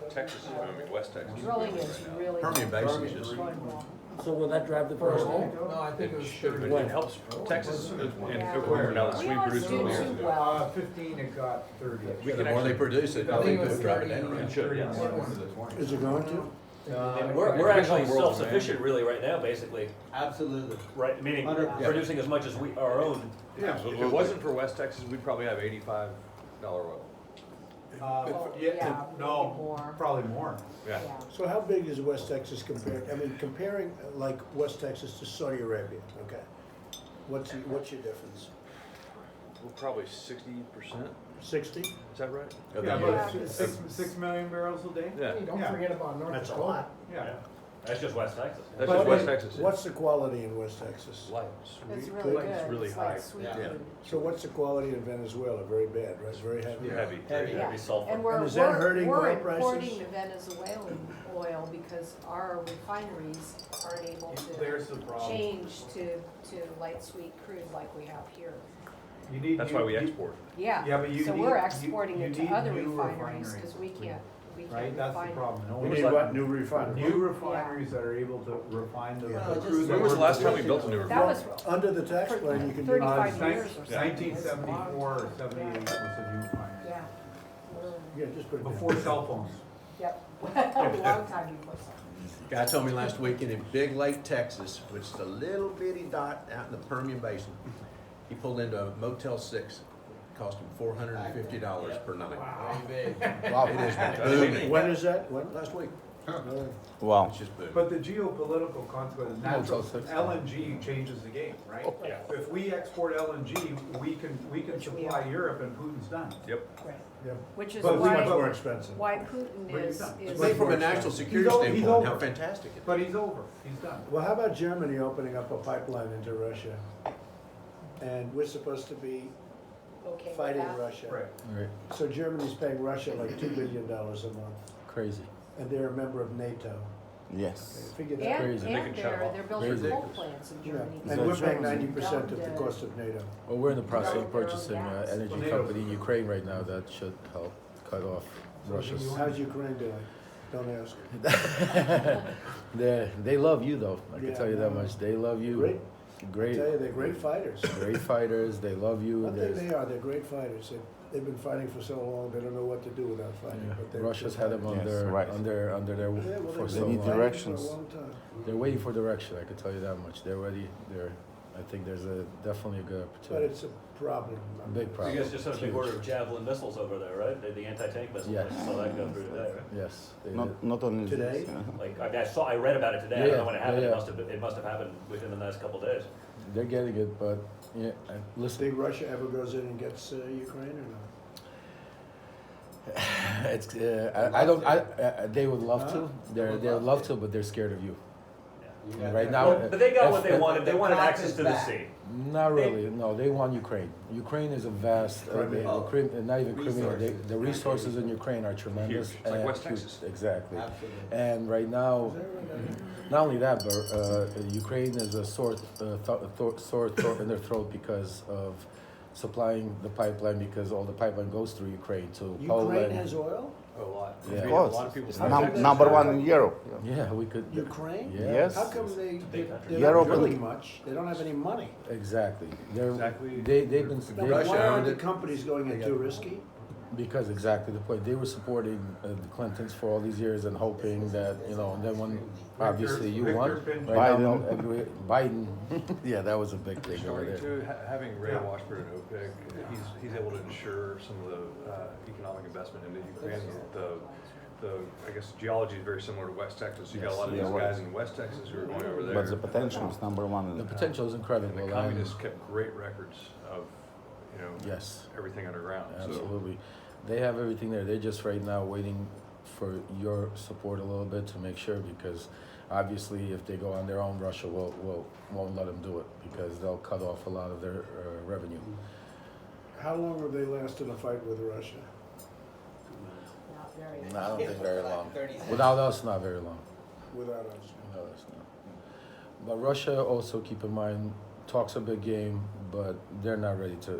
S11: Texas, I mean, West Texas.
S14: Drilling is really.
S11: Permian Basin is just.
S14: going well.
S6: So will that drive the price down?
S1: No, I think it was
S10: Should,
S1: thirty.
S10: but it helps Texas and where now the
S14: We
S10: sweet
S14: always
S10: producer
S14: do
S10: there.
S14: too well.
S9: 15, it got 30.
S10: We
S11: The
S10: can
S11: more they
S10: actually,
S11: produce it,
S1: I
S11: I think
S1: think it
S11: it
S1: was
S11: would drive it
S1: 30.
S11: down.
S10: it should, yeah.
S7: Is it going to?
S8: We're actually self-sufficient really right now, basically,
S2: Absolutely.
S8: right, meaning
S2: 100%.
S8: producing as much as we, our own.
S10: If it wasn't for West Texas, we'd probably have $85 oil.
S14: Yeah,
S9: No,
S14: maybe more.
S9: probably more.
S10: Yeah.
S14: Yeah.
S7: So how big is West Texas compared, I mean, comparing like West Texas to Saudi Arabia, okay? What's your difference?
S10: Well, probably 60%,
S7: 60?
S10: is that right?
S9: Yeah,
S14: Yeah.
S9: about 6 million barrels a day?
S10: Yeah,
S1: Don't
S9: Yeah.
S1: forget about North
S7: That's a
S1: Dakota.
S7: lot.
S9: Yeah.
S8: That's just West Texas.
S10: that's
S7: But
S10: just West Texas.
S7: What's the quality in West Texas?
S10: Light.
S14: It's
S7: Good.
S14: really good.
S10: It's really
S14: like
S10: high.
S14: sweet
S2: Yeah.
S14: food.
S7: So what's the quality in Venezuela? Very bad, right? Very heavy?
S10: Heavy.
S2: Heavy.
S14: Yeah.
S8: Heavy sulfur.
S14: And we're,
S7: And is that hurting
S14: we're
S7: oil prices?
S14: importing the Venezuelan oil because our refineries aren't able to
S9: There's the problem.
S14: change to light sweet crude like we have here.
S9: You need
S10: That's
S9: new-
S10: why we
S9: you-
S10: export.
S9: Yeah, but you
S14: So
S9: need-
S14: we're
S9: you-
S14: exporting
S9: you
S14: it to
S9: need
S14: other
S9: new
S14: refineries
S9: refineries.
S14: because we can't
S9: Right, that's the
S14: refine.
S9: problem. No
S7: We
S9: one's
S7: need
S9: like-
S7: what, new refineries?
S9: New refineries that are able to refine the
S7: Yeah.
S9: the
S2: Just-
S9: crude.
S10: When was the last time we built a new
S14: That
S10: refinery?
S14: was
S7: Under the tax
S14: for
S7: plan, you can do.
S14: 35
S9: Nin-
S14: years or something.
S9: 1974 or 78 was a new refinery.
S14: Yeah.
S7: Yeah, just put it down.
S9: Before cell phones.
S14: Yep. A long time before something.
S11: Guy told me last weekend in Big Lake, Texas, which is a little bitty dot out in the Permian Basin, he pulled into a Motel 6. Cost him $450 per night.
S2: Very big.
S11: Wow, it is booming.
S7: When is that? When?
S11: Last week.
S6: Wow.
S11: It's just booming.
S9: But the geopolitical consequences, natural,
S6: so it's-
S9: LNG changes the game, right?
S8: Yeah.
S9: If we export LNG, we can
S14: Which we
S9: supply
S14: are.
S9: Europe and Putin's done.
S10: Yep.
S14: Right.
S7: Yeah.
S14: Which is
S9: But
S7: It's
S9: we-
S7: much more
S14: why,
S7: expensive.
S14: why Putin
S9: But he's
S14: is,
S9: done.
S14: is.
S11: But from a national security
S9: He's
S11: standpoint,
S9: over.
S11: how fantastic it is.
S9: But he's over, he's done.
S7: Well, how about Germany opening up a pipeline into Russia? And we're supposed to be
S14: Okay with
S7: fighting
S14: that?
S7: Russia.
S9: Right.
S6: Right.
S7: So Germany's paying Russia like $2 billion a month,
S6: Crazy.
S7: and they're a member of NATO.
S6: Yes.
S7: Figure that.
S14: And,
S6: Crazy.
S10: They can
S14: and
S10: shut 'em off.
S14: they're building
S6: Crazy.
S14: coal plants in
S7: Yeah.
S14: Germany.
S7: And we're paying
S6: Germany.
S7: 90% of the cost of NATO.
S6: Well, we're in the process of
S14: Their own
S6: purchasing an
S14: gas.
S6: energy
S9: Well,
S6: company in Ukraine right now that should help cut off Russia's.
S7: How's Ukraine doing? Don't ask.
S6: They love you though. I can
S7: Yeah,
S6: tell you that
S7: no.
S6: much. They love you.
S7: Great. I
S6: Great.
S7: tell you, they're great fighters.
S6: Great fighters. They love you.
S7: One thing
S6: There's-
S7: they are, they're great fighters. They've been fighting for so long, they don't know what to do without fighting.
S6: Yeah.
S7: but they're
S6: Russia's
S7: good
S6: had them
S7: fighters.
S6: under, Yes, right. under their
S7: Yeah, well,
S6: for
S7: they've
S6: so
S7: been
S6: long.
S7: fighting
S6: Directions.
S7: For a long time.
S6: They're waiting for direction. I can tell you that much. They're ready. I think there's definitely a good
S7: But
S6: opportunity.
S7: it's a problem.
S6: Big
S8: You
S6: problem.
S8: guys just had a big
S6: Huge.
S8: order of Javelin missiles over there, right? The anti-tank missiles,
S6: Yes.
S8: I saw that go through today, right?
S6: Yes. They did. Not only
S7: Today?
S6: this,
S8: Like, I read about it today, I don't
S6: Yeah,
S8: know when it happened,
S6: yeah,
S8: it must have happened within the last couple of days.
S6: They're getting it, but yeah. Listen,
S7: Think Russia ever goes in and gets Ukraine or not?
S6: it's I don't. They would love to. They would love to, but they're scared of you.
S2: Yeah.
S6: Right now,
S8: Well, but they got what they
S6: if-
S8: wanted, they
S2: the
S8: wanted
S2: clock
S8: access
S2: is
S8: to the
S2: back.
S8: sea.
S6: Not really, no, they want Ukraine. Ukraine is a vast, not even Crimea, the resources in Ukraine are tremendous.
S8: Huge. It's like
S6: and
S8: West
S6: huge.
S8: Texas.
S6: Exactly.
S2: Absolutely.
S6: And right now, not only that, but Ukraine is a sore throat in their throat because of supplying the pipeline, because all the pipeline goes through Ukraine to Poland.
S7: Ukraine has oil?
S8: A lot.
S6: Yeah.
S8: A lot of people.
S15: Number one in Europe.
S6: Yeah, we could.
S7: Ukraine?
S6: Yeah.
S15: Yes.
S7: How come they're
S15: Europe
S7: not
S15: and-
S7: drilling much? They don't have any money.
S6: Exactly. They're,
S8: Exactly.
S6: they've been,
S7: No,
S6: they,
S7: but why aren't the
S11: owned it.
S7: companies going in too risky?
S6: because exactly the point. They were supporting the Clintons for all these years and hoping that, you know, and then when obviously you won, right now, Biden, yeah, that was a big thing over
S8: Starting
S6: there.
S8: to, having Ray Washburn at OPEC, he's able to ensure some of the economic investment into Ukraine. I guess geology is very similar to West Texas. You got a lot of these guys in West Texas who are going over there.
S15: But the potential is number one. In
S6: The potential is incredible.
S8: And the communists kept great records of, you know,
S6: Yes.
S8: everything underground.
S6: Absolutely. They have everything there. They're just right now waiting for your support a little bit to make sure, because obviously if they go on their own, Russia won't let them do it, because they'll cut off a lot of their revenue.
S7: How long have they lasted a fight with Russia?
S14: Not very.
S6: No, I don't think very long.
S2: 30 seconds.
S6: Without us, not very long.
S7: Without us?
S6: Without us, no. But Russia also, keep in mind, talks a big game, but they're not ready to.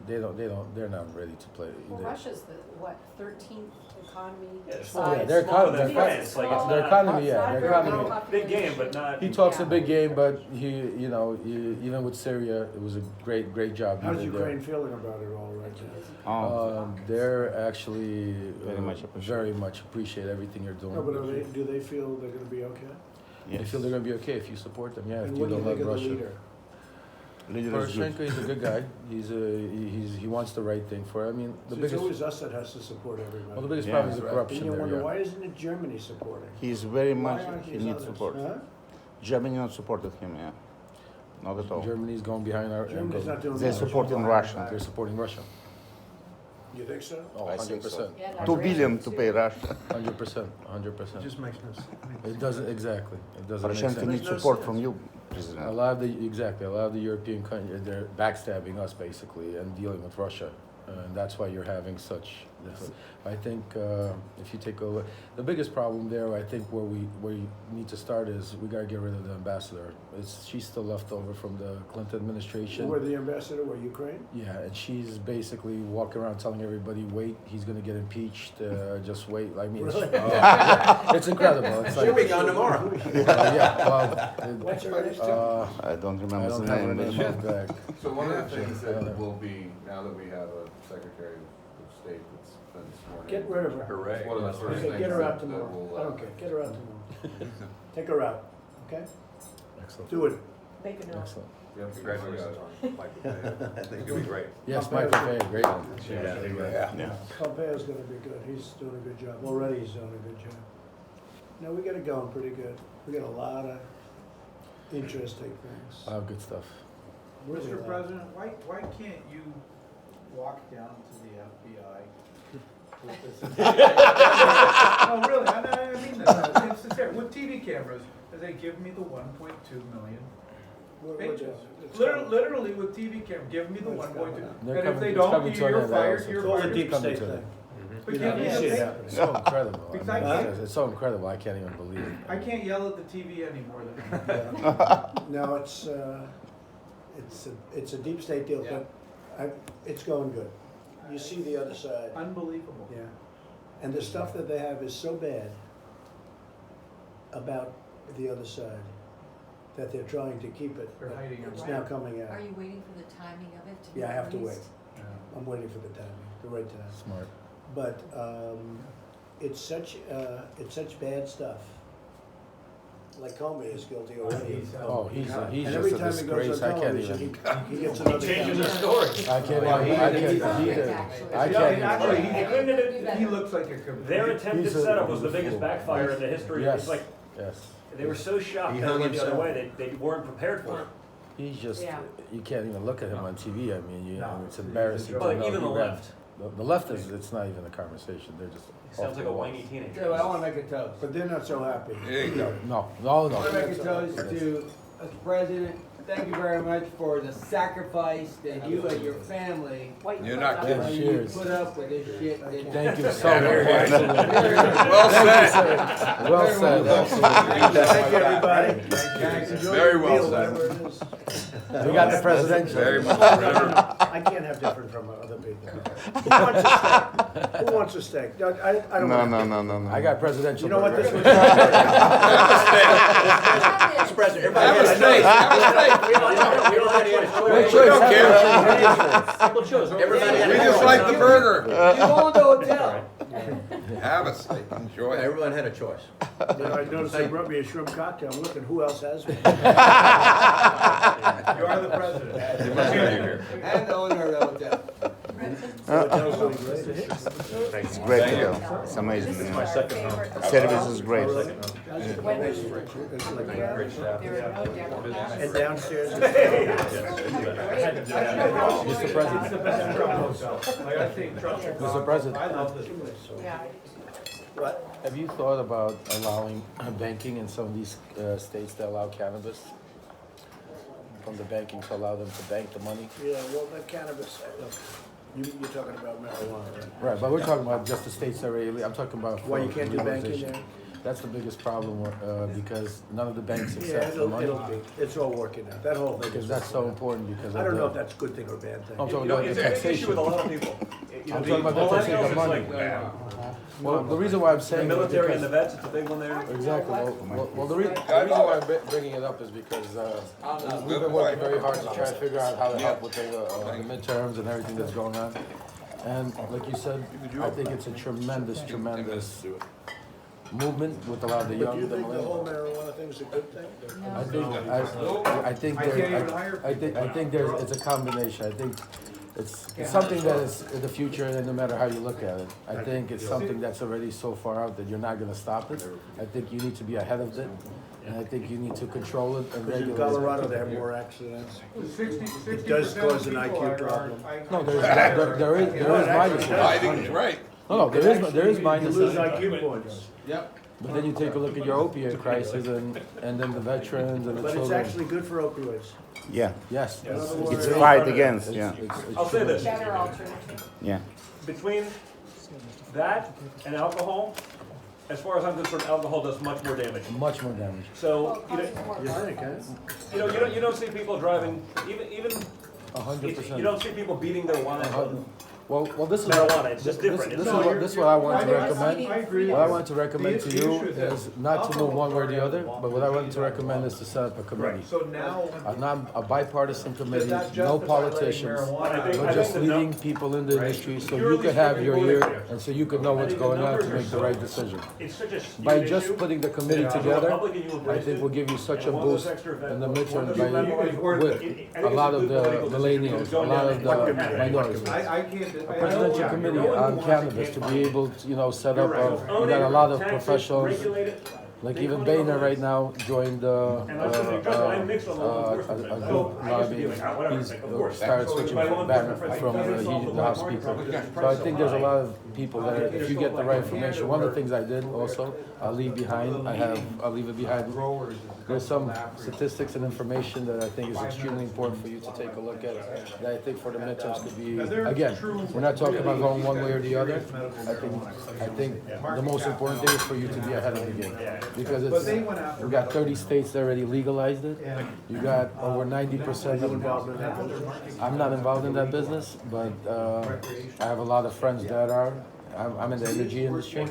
S6: They're not ready to play.
S14: Well,
S6: They-
S14: Russia's the, what, 13th economy?
S8: Yeah,
S14: size?
S6: Yeah, their
S8: smaller than
S6: economy,
S8: France, like it's
S6: their
S8: not-
S6: economy,
S14: It's
S6: yeah,
S14: not
S6: their
S14: very
S6: economy.
S14: low
S8: Big game, but
S14: population.
S8: not.
S6: He talks
S14: Yeah.
S6: a big game, but even with Syria, it was a great job. he
S7: How's
S6: did there.
S7: Ukraine feeling about it all right now?
S15: Oh,
S6: They're actually
S15: Very much appreciate.
S6: everything you're doing.
S7: No, but do they feel they're gonna be okay?
S6: They feel they're gonna be okay if you support them. Yeah, if
S7: And
S6: you
S7: what do you
S6: don't
S7: think
S6: let
S7: of the
S6: Russia.
S7: leader?
S15: Leader is good.
S6: Poroshenko is a good guy. He wants the right thing for. I mean, the
S7: So it's
S6: biggest
S7: always us that has to support everybody.
S6: well, the biggest
S15: Yeah.
S6: problem is the
S7: And
S6: corruption
S7: you
S6: there.
S7: wonder,
S6: Yeah.
S7: why isn't it Germany supporting?
S15: He's very
S7: Why
S15: much,
S7: aren't
S15: he
S7: these
S15: needs
S7: others?
S15: support.
S7: Huh?
S15: Germany not supported him, yeah. Not at all.
S6: Germany's going behind our.
S7: Germany's not doing
S15: They're
S7: much.
S15: supporting Russia.
S6: They're supporting Russia.
S7: You think so?
S6: Oh,
S15: I think
S6: 100%.
S14: Yeah, and
S15: 2
S14: Iran
S15: billion to
S14: too.
S15: pay Russia.
S6: 100%. 100%.
S11: It just makes no sense.
S6: It doesn't exactly. It doesn't make
S15: Poroshenko
S6: sense.
S15: needs
S7: Makes no
S15: support
S7: sense.
S15: from you,
S6: A
S15: President.
S6: lot of a lot of the European countries, they're backstabbing us basically and dealing with Russia, and that's why you're having such. I think if you take a look, the biggest problem there, I think where you need to start is we gotta get rid of the ambassador. She's still left over from the Clinton administration.
S7: Where the ambassador, where Ukraine?
S6: Yeah, and she's basically walking around telling everybody, "Wait, he's gonna get impeached. Just wait." I mean,
S7: Really?
S6: it's incredible. It's
S11: She'll
S6: like,
S11: be gone tomorrow.
S6: yeah, well,
S7: What's her age?
S15: I don't
S6: I
S15: remember
S6: don't
S15: the
S6: have her
S15: name.
S6: name back.
S12: So one of the things that will be, now that we have a Secretary of State that's been sworn in.
S7: Get rid of her.
S12: Hooray. One of the first
S7: Okay,
S12: things
S7: get her out
S12: that
S7: tomorrow.
S12: will,
S7: I don't care, get her out tomorrow. Take her out, okay?
S6: Excellent.
S7: Do it.
S14: Make a note.
S6: Excellent.
S12: Yep,
S8: Congratulations on Mike Pompeo. I think it'll be great.
S6: Yes, Mike Pompeo, great one.
S15: Yeah.
S7: Pompeo's gonna be good, he's doing a good job, already he's doing a good job. No, we got it going pretty good, we got a lot of interesting things.
S6: A lot of good stuff.
S7: Really a
S9: Mr.
S7: lot.
S9: President, why can't you walk down to the FBI with this? No, really, I mean that, it's sincere, with TV cameras, and they give me the 1.2 million
S7: What-
S9: pages.
S7: it's
S9: Literally with TV camera, give me the
S7: It's
S9: 1.2,
S7: coming.
S9: and
S6: They're
S9: if
S6: coming-
S9: they
S6: it's
S9: don't,
S6: coming to an
S9: you're
S6: end
S9: fired,
S6: also.
S9: you're
S7: It's all a
S9: fired.
S7: deep
S6: Coming
S7: state
S6: to
S7: thing.
S9: But
S7: You
S9: give
S7: know,
S9: me
S7: you
S9: a
S7: see it
S9: page.
S7: happen.
S6: It's so incredible.
S9: Because
S6: I mean,
S9: I can't-
S6: it's so incredible. I can't even believe it.
S9: I can't yell at the TV anymore then.
S7: Yeah. No, it's a deep state deal,
S2: Yeah.
S7: but it's going good. You see the other side,
S9: Unbelievable.
S7: yeah. And the stuff that they have is so bad about the other side that they're trying to keep it.
S9: They're hiding it.
S7: It's now coming out.
S13: Are you waiting for the timing of it to be
S7: Yeah, I have to wait.
S13: released?
S7: I'm waiting for the timing, the right time.
S6: Smart.
S7: But it's such bad stuff. Like Comey is guilty already.
S6: Oh, he's
S7: And every
S6: just a
S7: time he goes
S6: disgrace.
S7: on
S6: I can't
S7: television,
S6: even.
S7: he gets another.
S8: Changes the
S7: camera.
S8: story.
S6: I can't
S2: Well,
S6: even. I can't.
S13: actually.
S6: I
S9: Yeah,
S6: can't.
S9: actually,
S6: even-
S9: he looks like a complete.
S8: Their attempted
S6: He's a-
S8: setup was the
S6: he's a
S8: biggest
S6: fool.
S8: backfire in the history.
S6: Yes.
S8: It's like,
S6: Yes.
S8: they were so shocked
S11: He
S8: that it
S11: hung
S8: went the other
S11: himself.
S8: way, they weren't prepared for it.
S6: He's just.
S14: Yeah.
S6: You can't even look at him on TV. I mean,
S9: No,
S6: it's
S9: he's a
S6: embarrassing.
S9: joke.
S6: to
S8: But
S6: know
S8: even
S6: he
S8: the
S6: ran.
S8: left.
S6: The left is. It's not even a conversation. They're just.
S8: He sounds
S6: off
S8: like
S6: the
S8: a
S6: wall.
S8: whiny teenager.
S2: So I wanna make a toast.
S7: But they're not so happy.
S12: There you go.
S6: No,
S2: I wanna
S6: no.
S2: make a toast to us president thank you very much for the sacrifice that you and your family
S10: You're not kidding.
S6: Yeah,
S2: you
S6: cheers.
S2: put up with this shit.
S6: Thank you so much.
S10: Well
S6: Thank you,
S10: said.
S6: sir. Well said, absolutely.
S7: Thank you, everybody. Enjoy
S10: Very
S7: your
S10: well
S7: meal,
S10: said.
S7: whatever it is.
S6: We got the presidential.
S10: Very much.
S7: I can't have different from other people. Who wants a steak? Who wants a steak? No, I don't
S15: No,
S7: want.
S15: no, no, no, no.
S6: I got presidential.
S7: You know what this
S6: burger.
S7: was?
S11: Mr. President,
S10: Have a
S11: everybody
S10: steak, have a steak.
S6: Good choice.
S10: We don't care.
S11: Everybody had a
S10: We just
S11: choice.
S10: like the burger.
S2: You go to the hotel.
S10: Have a steak, enjoy it.
S11: Everyone had a choice.
S7: I noticed they brought me a shrimp cocktail. I'm looking, who else has one?
S9: You are the president.
S10: You must be here.
S2: And the owner of the hotel.
S7: Hotel's doing great.
S15: It's great to go. It's amazing.
S14: This is
S15: Yeah.
S14: our favorite.
S15: Service is great.
S14: When there are no Democrats.
S7: And downstairs is
S6: Mr. President.
S9: It's the best Trump hotel. Like, I think Trump should.
S6: Mr. President.
S9: I love this place.
S14: Yeah.
S7: what?
S6: Have you thought about allowing banking in some of these states that allow cannabis? From the banking to allow them to bank the money?
S7: Yeah, well, the cannabis, look, you're talking about marijuana, right?
S6: Right, but we're talking about just the states that are illegal. I'm talking about.
S7: Why you can't do banking
S6: legalization.
S7: there?
S6: That's the biggest problem, because none of the banks
S7: Yeah,
S6: accept the money.
S7: it'll be, it's all working out, that whole thing.
S6: Because
S7: is-
S6: that's so important because
S7: I
S6: of
S7: don't know
S6: the-
S7: if that's a good thing or a bad thing.
S6: I'm talking
S5: You know,
S6: about the
S5: it's an issue
S6: taxation.
S5: with a lot of people. You know,
S6: I'm
S5: the
S6: talking about the taxation
S5: millennials,
S6: of
S5: it's
S6: money.
S5: like,
S6: Well, the reason why I'm
S5: the
S6: saying.
S5: military and
S6: because-
S5: the vets, it's a big one there.
S6: Exactly. Well, the reason why I'm bringing it up is because we've been working very hard to try to figure out how to help with the midterms and everything that's going on. And like you said, I think it's a tremendous movement with a lot of the
S7: But do
S6: young.
S7: you
S6: the
S7: think the whole
S6: millennials.
S7: marijuana thing's a good thing?
S6: I think there's, it's a combination. I think it's something that is in the future, and no matter how you look at it, I think it's something that's already so far out that you're not gonna stop it. I think you need to be ahead of it, and I think you need to control it and
S7: Because in
S6: regulate it.
S7: Colorado, they have more accidents. It does cause an IQ problem.
S6: No, there is minuses.
S10: Fighting's right.
S6: No, there is
S7: You lose
S6: minuses.
S7: IQ points.
S2: Yep.
S6: But then you take a look at your opiate crisis and then the veterans and the
S7: But it's
S6: children.
S7: actually good for opioids.
S15: Yeah.
S6: Yes.
S15: It's fight against, yeah.
S5: I'll say this,
S14: Better alternative.
S15: Yeah.
S5: between that and alcohol, as far as I'm concerned, alcohol does much more damage.
S6: Much more damage.
S5: So, you
S14: Causes more
S7: You
S14: harm.
S7: think, huh?
S5: you don't see people driving, even,
S6: 100%.
S5: you don't see people beating their wives.
S6: Well, this is
S5: Marijuana, it's just different.
S6: This
S5: It's
S6: is what I want to recommend.
S9: I agree.
S6: What I want to recommend to
S9: The
S6: you
S9: issue is
S6: is not to move one way or the other, but what I want to recommend is to set up a committee.
S9: So now.
S6: A bipartisan committee,
S9: Does that
S6: no
S9: justify letting
S6: politicians,
S9: marijuana-
S6: but just leading people in the industry so you could have your ear and so you could know what's going on to make the right decision.
S5: It's such a skewed
S6: By just
S5: issue.
S6: putting the committee
S5: Yeah.
S6: together,
S5: Republican, you
S6: I
S5: embrace
S6: think
S5: it.
S6: will give you such a
S5: And one of those
S6: boost
S5: extra
S6: in the
S5: events-
S6: midterm
S5: one of
S6: by,
S5: those events-
S6: with
S5: I think
S6: a lot
S5: it's
S6: of
S5: good
S6: the
S5: political decision.
S6: millennials,
S5: It's
S6: a
S5: going
S6: lot
S5: down
S6: of
S5: the
S6: the minorities.
S9: I can't.
S6: A presidential committee on cannabis to be able to, set up, we got a lot of professionals, like even Boehner right now joined a group lobbying. He's started switching back from the House Speaker. So I think there's a lot of people that, if you get the right information, one of the things I did also, I'll leave it behind. There's some statistics and information that I think is extremely important for you to take a look at, that I think for the midterms could be, again, we're not talking about going one way or the other. I think the most important thing is for you to be ahead of the game. Because we got 30 states that already legalized it. You got over 90% of, I'm not involved in that business, but I have a lot of friends that are. I'm in the energy industry,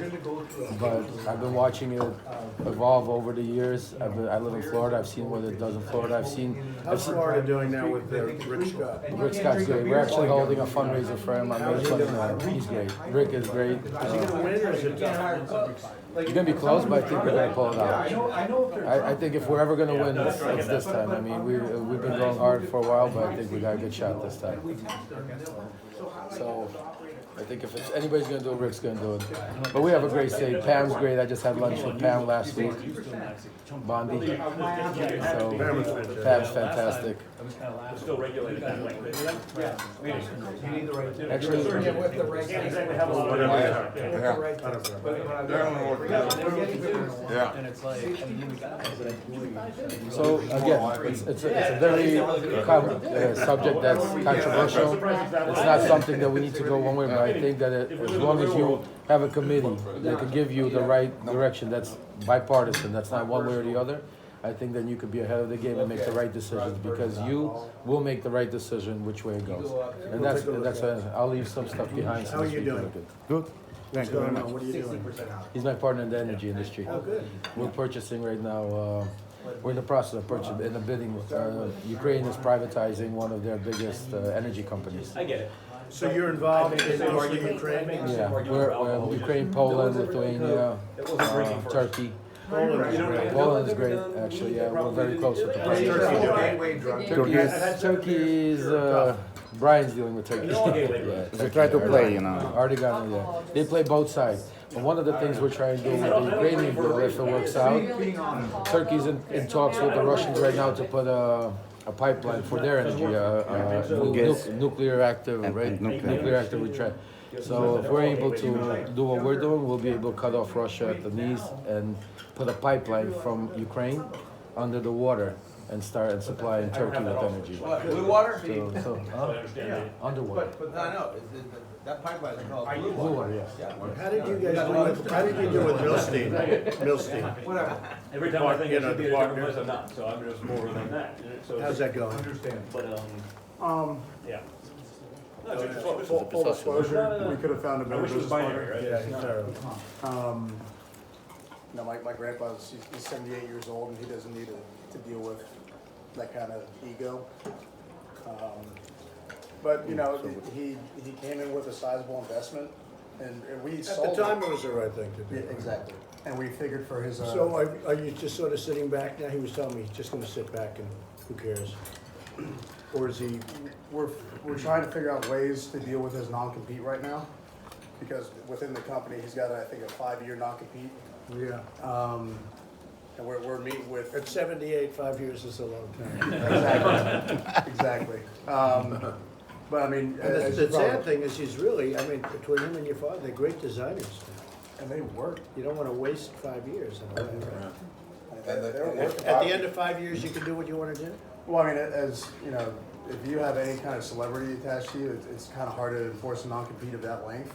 S6: but I've been watching it evolve over the years. I live in Florida. I've seen what it does in Florida.
S7: How's Florida doing now with Rick Scott?
S6: Rick Scott's great. We're actually holding a fundraiser for him on May 29th. He's great. Rick is great.
S7: Is he gonna win or is it tough?
S6: It's gonna be close, but I think we're gonna pull it out. I think if we're ever gonna win, it's this time. I mean, we've been going hard for a while, but I think we got a good shot this time. So I think if it's, anybody's gonna do it, Rick's gonna do it. But we have a great state. Pam's great. I just had lunch with Pam last week. Bondi. So Pam's fantastic.
S5: Still regulated that way.
S6: Actually,
S1: Yeah, with the right.
S10: Yeah.
S6: so again, it's a very subject that's controversial. It's not something that we need to go one way, but I think that as long as you have a committee that can give you the right direction, that's bipartisan, that's not one way or the other, I think then you could be ahead of the game and make the right decisions, because you will make the right decision which way it goes. And I'll leave some stuff behind. so
S7: How are
S6: to
S7: you
S6: speak.
S7: doing?
S6: Good.
S7: What's going on? What are you doing?
S6: He's my partner in the energy industry.
S7: Oh, good.
S6: We're purchasing right now, we're in the process of purchasing, in the bidding. Ukraine is privatizing one of their biggest energy companies.
S5: I get it.
S7: So you're involved in mostly Ukraine?
S6: Yeah, we're Ukraine, Poland, Lithuania, Turkey. Poland is great, actually, yeah, we're very close with the president. Turkey's, Brian's dealing with Turkey. Yeah,
S15: They try to play, you know.
S6: Already got it, yeah. They play both sides. But one of the things we're trying to do with the Ukrainian deal, if it works out, Turkey's in talks with the Russians right now to put a pipeline for their energy, nuclear active, right? Nuclear active retreat. So if we're able to do what we're doing, we'll be able to cut off Russia at the knees and put a pipeline from Ukraine under the water and start supplying Turkey with energy.
S2: What, blue water?
S6: Underwater.
S2: But I know, that pipeline is called blue
S6: Blue
S2: water.
S6: water, yes.
S7: How did you guys do with, how did you do with Milstein? Milstein.
S2: Whatever.
S5: Every time I think
S7: You
S5: it
S7: know,
S5: should be
S7: the
S5: a different
S7: partner.
S5: place, I'm not, so I'm just more than that. So
S7: How's that going?
S5: But, yeah. No, it's just-
S3: Full disclosure, we could have found a
S5: I
S3: better
S5: wish it was
S3: business
S5: binary,
S3: partner.
S5: right?
S7: Yeah,
S5: It's not.
S7: terrible.
S3: No, my grandpa's, he's 78 years old and he doesn't need to deal with that kind of ego. But, you know, he came in with a sizable investment and we
S7: At
S3: sold.
S7: the time, it was the right thing to
S3: Yeah,
S7: do.
S3: exactly. And we figured for his,
S7: So are you just sort of sitting back now? He was telling me he's just gonna sit back and who cares? Or is he,
S3: we're trying to figure out ways to deal with his non-compete right now. Because within the company, he's got, I think, a 5-year non-compete.
S7: yeah.
S3: And we're meeting with.
S7: At 78, 5 years is a long time.
S3: Exactly, exactly. But I mean.
S7: And
S3: as
S7: the
S3: you probably-
S7: sad thing is he's really, I mean, between him and your father, they're great designers.
S3: And they work.
S7: You don't wanna waste 5 years in a way, right?
S3: They're working.
S7: At the end of 5 years, you can do what you wanna do?
S3: Well, I mean, as, you know, if you have any kind of celebrity attached to you, it's kind of hard to enforce a non-compete of that length.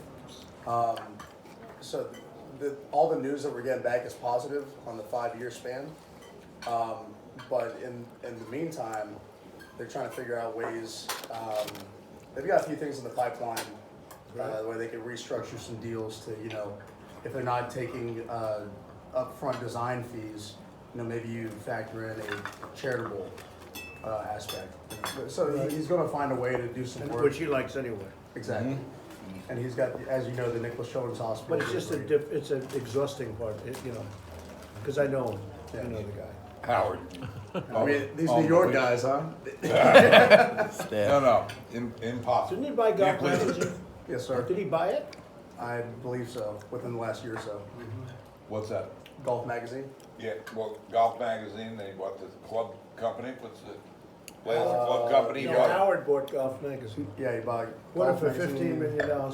S3: So all the news that we're getting back is positive on the 5-year span. But in the meantime, they're trying to figure out ways, they've got a few things in the pipeline, where they could restructure some deals to, you know, if they're not taking, upfront design fees, you know, maybe you factor in a charitable, aspect. So he's gonna find a way to do some work.
S7: Which he likes anyway.
S3: Exactly. And he's got, as you know, the Nicholas Children's Hospital.
S7: But it's just it's an exhausting part, you know, because I know him, I know the guy.
S10: Howard.
S3: I mean, these New York guys, huh?
S10: No, impossible.
S7: Didn't he buy Golf Magazine?
S3: Yes, sir.
S7: Did he buy it?
S3: I believe so, within the last year or so.
S10: What's that?
S3: Golf Magazine?
S10: Yeah, well, Golf Magazine, they bought the club company, what's the, Blazer Club Company?
S7: No, Howard bought Golf Magazine.
S3: Yeah, he bought.
S7: Bought it
S3: Golf
S7: for
S3: Magazine.
S7: $15 million.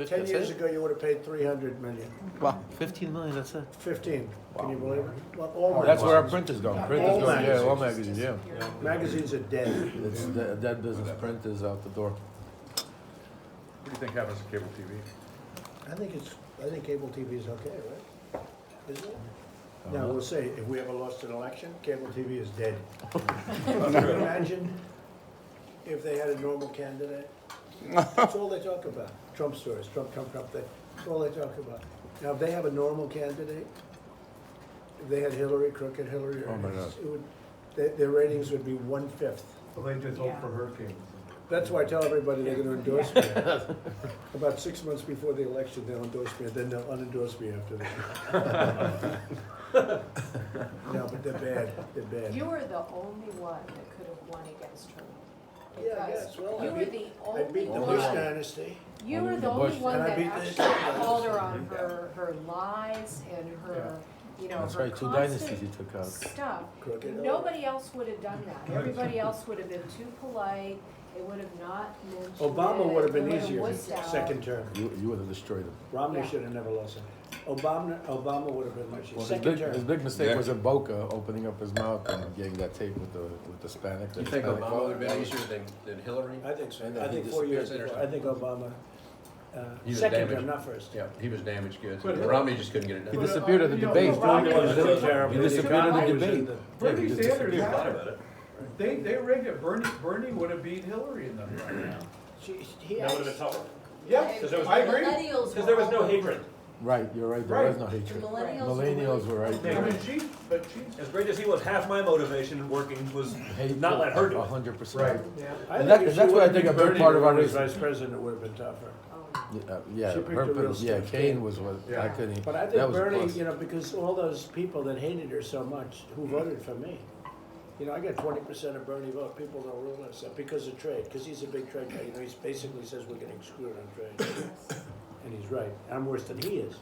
S7: 10 years ago, you would have paid $300 million.
S6: Wow, 15 million, that's it.
S7: 15, can you believe it? Well, all
S6: That's where our
S7: magazines.
S6: print is going.
S7: All
S6: Print is going, yeah, all
S7: magazines.
S6: magazines, yeah.
S7: Magazines are dead.
S6: It's a dead business. Print is out the door.
S8: What do you think happens to cable TV?
S7: I think cable TV is okay, right? Isn't it? Now, we'll say, if we ever lost an election, cable TV is dead. Can you imagine if they had a normal candidate? That's all they talk about. Trump stories, Trump, that's all they talk about. Now, if they have a normal candidate, if they had Hillary, crooked Hillary,
S6: Oh, my God.
S7: it would, their ratings would be 1/5.
S9: Well, they just hope for hurricanes.
S7: That's why I tell everybody they're gonna endorse me. About 6 months before the election, they'll endorse me, and then they'll unendorse me after that. No, but they're bad, they're bad.
S14: You were the only one that could have won against Trump.
S7: Yeah,
S14: because
S7: yes, well,
S14: you
S7: I
S14: were
S7: beat-
S14: the
S7: I
S14: only
S7: beat the Bush
S14: one,
S7: dynasty.
S14: you were
S6: The
S14: the only
S6: Bush-
S14: one
S7: And I
S14: that
S7: beat the-
S14: actually called her on her lies and her, you know,
S6: That's
S14: her
S6: right, 2 dynasties he
S14: constant
S6: took out.
S14: stuff.
S7: Crooked Oak.
S14: Nobody else would have done that. Everybody else would have been too polite. They would have not mentioned it.
S7: Obama would have been
S14: They would
S7: easier
S14: wussed out.
S7: second term.
S6: You would have destroyed him.
S7: Romney
S14: Yeah.
S7: should have never lost it. Obama would have been much easier.
S6: Well, his
S7: Second
S6: big,
S7: term.
S6: his big mistake
S10: Yeah.
S6: was in Boca, opening up his mouth and getting that tape with the Hispanic.
S11: You think
S6: Hispanic
S11: Obama
S6: vote.
S11: would have been easier than Hillary?
S7: I think so.
S6: And
S7: I
S6: then
S7: think
S6: he
S7: 4 years
S11: disappears
S7: before. I think Obama,
S11: He was
S7: second
S11: damaged.
S7: term, not first.
S11: Yeah, he was damaged goods.
S9: But-
S11: Romney just couldn't get it
S6: He
S11: done.
S6: disappeared at the
S9: you know,
S6: debate.
S9: Romney was
S7: doing terrible.
S6: He disappeared at the
S7: Economy was
S6: debate.
S7: in the-
S6: Yeah, he
S9: Bernie
S6: just
S9: Sanders
S6: disappeared.
S9: had it. They rigged it. Bernie would have beat Hillary in them right now.
S7: He
S5: That would have been tougher.
S9: Yeah,
S13: And
S5: there was-
S9: I agree.
S13: Millennials
S5: Because there was no
S13: were all
S5: hatred.
S13: over.
S6: Right, you're right, there
S9: Right.
S6: was no hatred.
S13: The millennials were
S6: Millennials were right.
S5: Yeah.
S9: I mean, but she's.
S5: As great as he was, half my motivation working was
S6: Hate
S5: not let her do it.
S6: 100%.
S9: Right.
S7: I
S6: And
S7: think
S6: that-
S7: if she
S6: that's what I
S7: would've
S6: think a
S7: been
S6: big
S7: Bernie
S6: part of our
S7: when he was
S6: race-
S7: vice president, it would have been tougher.
S6: Yeah,
S7: She picked
S6: her,
S7: a real
S6: yeah,
S7: stiff
S6: Kane
S7: kid.
S6: was what,
S9: Yeah.
S6: I couldn't,
S7: But I
S6: that
S7: think
S6: was a
S7: Bernie,
S6: plus.
S7: you know, because all those people that hated her so much, who voted for me. You know, I got 20% of Bernie vote. People don't realize that because of trade, because he's a big trade guy. You know, he basically says we're getting screwed on trade. And he's right. I'm worse than he is.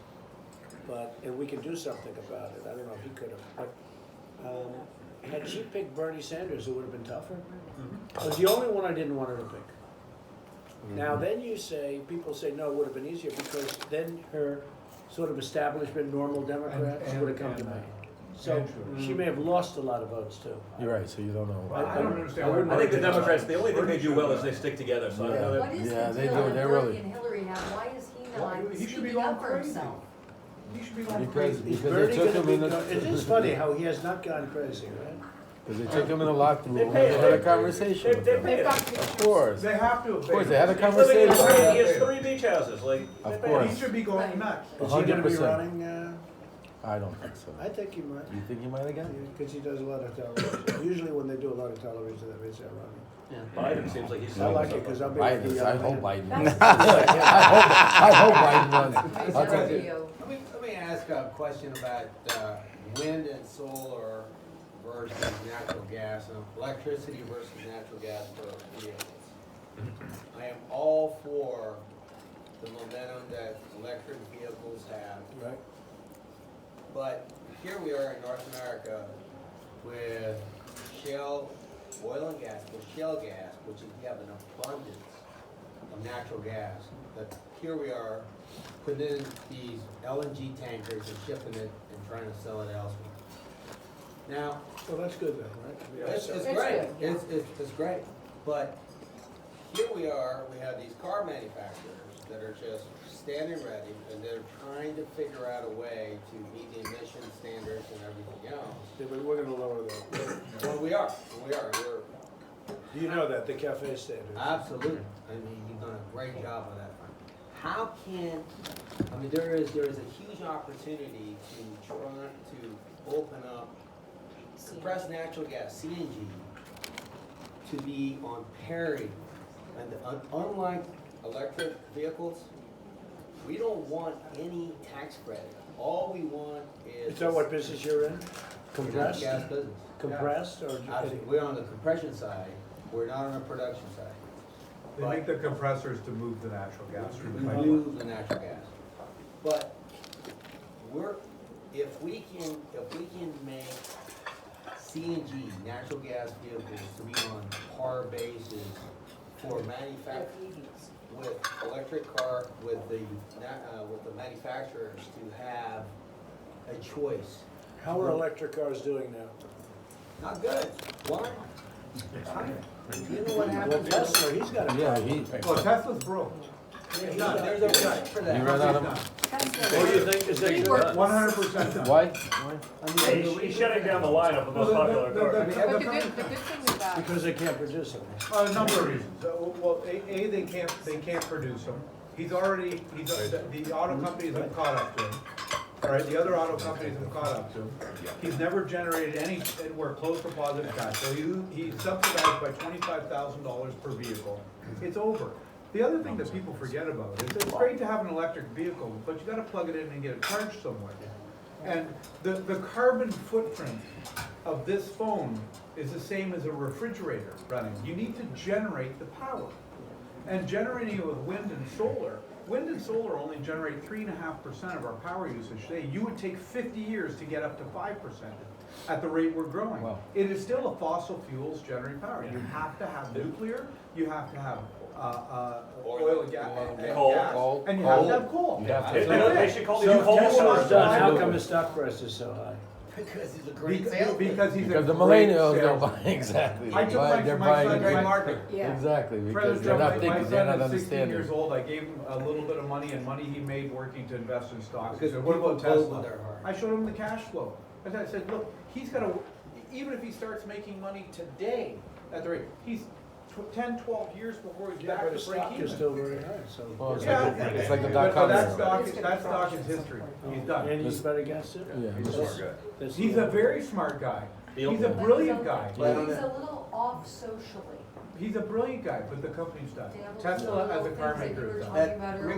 S7: But, and we can do something about it. I don't know if he could have. But had she picked Bernie Sanders, it would have been tougher. It was the only one I didn't want her to pick. Now, then you say, people say, no, it would have been easier because then her sort of establishment, normal Democrats
S9: And-
S7: would have come to
S9: and,
S7: me. So
S9: and-
S7: she may have lost a lot of votes too.
S6: You're right, so you don't know.
S9: I don't understand.
S7: wouldn't
S5: I think the
S7: want to-
S5: Democrats, the only thing they do well is they stick together, so I don't know that.
S13: What is
S6: Yeah,
S13: the
S6: they
S13: deal
S6: do,
S13: with
S6: they're
S13: Bernie
S6: really-
S13: and Hillary now? Why is he
S9: Well,
S13: not
S9: he should be
S13: speaking
S9: going
S13: up for
S9: crazy.
S13: himself?
S9: He should be going
S6: Because,
S9: crazy.
S7: Is
S6: because they
S7: Bernie
S6: took
S7: gonna
S6: him
S7: be,
S6: in
S7: it is
S6: the,
S7: funny how he has not gone crazy, right?
S6: because they took him in the locker room and
S5: pay-
S6: they had a
S5: they-
S6: conversation with
S5: they
S6: him.
S5: pay him.
S6: Of course,
S9: They have to.
S6: of course, they had a
S5: He's living in
S6: conversation.
S5: he has 3 beach houses, like.
S6: Of
S5: they pay him.
S6: course.
S9: He should be going nuts.
S7: Is he gonna be
S6: 100%.
S7: running,
S6: I don't think so.
S7: I think he might.
S6: You think he might again?
S7: Because he does a lot of television. Usually when they do a lot of television, that means they're running.
S5: Biden seems like he's.
S7: I like it because I'll be.
S6: Biden,
S7: the
S6: I
S7: young
S6: hope
S7: man.
S6: Biden. I hope Biden runs. I'll tell you.
S13: Radio.
S2: Let me ask a question about wind and solar versus natural gas, and electricity versus natural gas for vehicles. I am all for the momentum that electric vehicles have,
S7: Right.
S2: but here we are in North America with shale, oil and gas, with shale gas, which is, we have an abundance of natural gas, that here we are putting in these LNG tankers and shipping it and trying to sell it elsewhere. Now,
S7: Well, that's good then, right? Yeah,
S2: it's
S7: so-
S2: great,
S14: good, yeah.
S2: it's great, but here we are, we have these car manufacturers that are just standing ready, and they're trying to figure out a way to meet the emission standards and everything else.
S7: Yeah, but we're gonna lower that.
S2: Well, we're,
S7: Do you know that, the cafe standards?
S2: absolutely, I mean, you've done a great job on that front. How can, I mean, there is a huge opportunity to try to open up compressed natural gas, CNG, to be on parity. And unlike electric vehicles, we don't want any tax credit. All we want is.
S7: Is that what business you're in? Compressed?
S2: Gas business.
S7: Compressed or?
S2: Absolutely. We're on the compression side, we're not on the production side.
S9: They make the compressors to move the natural gas through the
S2: We
S9: pipeline.
S2: move the natural gas. But if we can make CNG, natural gas vehicles, to be on par basis for with electric car, with the manufacturers to have a choice.
S7: How are electric cars doing now?
S2: Not good. Why? You know what
S7: Well,
S2: happens?
S7: Tesla, he's got a.
S6: Yeah, he,
S9: Well, Tesla's broke.
S2: There's a reason for that.
S6: he ran out of,
S5: What do you think is that?
S9: 100% done.
S6: why?
S5: He's shutting down the lineup of the most popular cars.
S14: But the good thing about.
S7: Because they can't produce them.
S9: A number of reasons. Well, they can't produce them. The auto companies have caught up to him. All right, the other auto companies have caught up to him. He's never generated anywhere close to positive cash flow. He's subsidized by $25,000 per vehicle. It's over. The other thing that people forget about is it's great to have an electric vehicle, but you gotta plug it in and get it charged somewhere. And the carbon footprint of this phone is the same as a refrigerator running. You need to generate the power. And generating it with wind and solar only generate 3.5% of our power usage today. You would take 50 years to get up to 5% at the rate we're growing.
S6: Wow.
S9: It is still a fossil fuels generating power. You have to have nuclear, you have to have oil and gas,
S5: Coal.
S9: and you have to have coal.
S6: You have to-
S5: They should call
S7: So
S5: you coal
S7: Tesla's
S5: source.
S7: done, how come the stock price is so high?
S2: Because he's a great
S9: Because
S2: salesman.
S9: because he's a
S6: Because the
S9: great
S6: millennials, they're
S9: salesman.
S6: buying, exactly.
S9: I took
S6: They're
S9: my
S6: buying
S9: son,
S6: great
S9: my-
S2: market.
S14: Yeah.
S6: Exactly, because
S9: President
S6: they're not
S9: Trump,
S6: thinking,
S9: my
S6: they're not
S9: son is 16
S6: understanding.
S9: years old, I gave him a little bit of money and money he made working to invest in stocks. He
S2: Because
S9: said, what
S2: people
S9: about
S2: vote
S9: Tesla?
S2: with their heart.
S9: I showed him the cash flow. And I said, look, he's gonna, even if he starts making money today at the rate, he's 10, 12 years before he's
S7: Yeah,
S9: back
S7: but
S9: to
S7: the
S9: break
S7: stock is
S9: even.
S7: still very high, so.
S6: Well, it's
S9: Yeah,
S6: it's like the
S9: but
S6: dot-com
S9: that
S6: era.
S9: stock is history. He's done.
S7: And he's bet against it?
S6: Yeah,
S8: He's a smart guy.
S7: That's-
S9: He's a very smart guy.
S5: He'll-
S9: He's a brilliant guy.
S13: But he's a little off socially.
S9: He's a brilliant guy, but the company's done.
S13: They have all
S9: Tesla
S13: those
S9: as a
S13: little
S9: car
S13: things that
S9: maker
S13: you
S9: is
S13: were
S9: done.
S13: talking about earlier.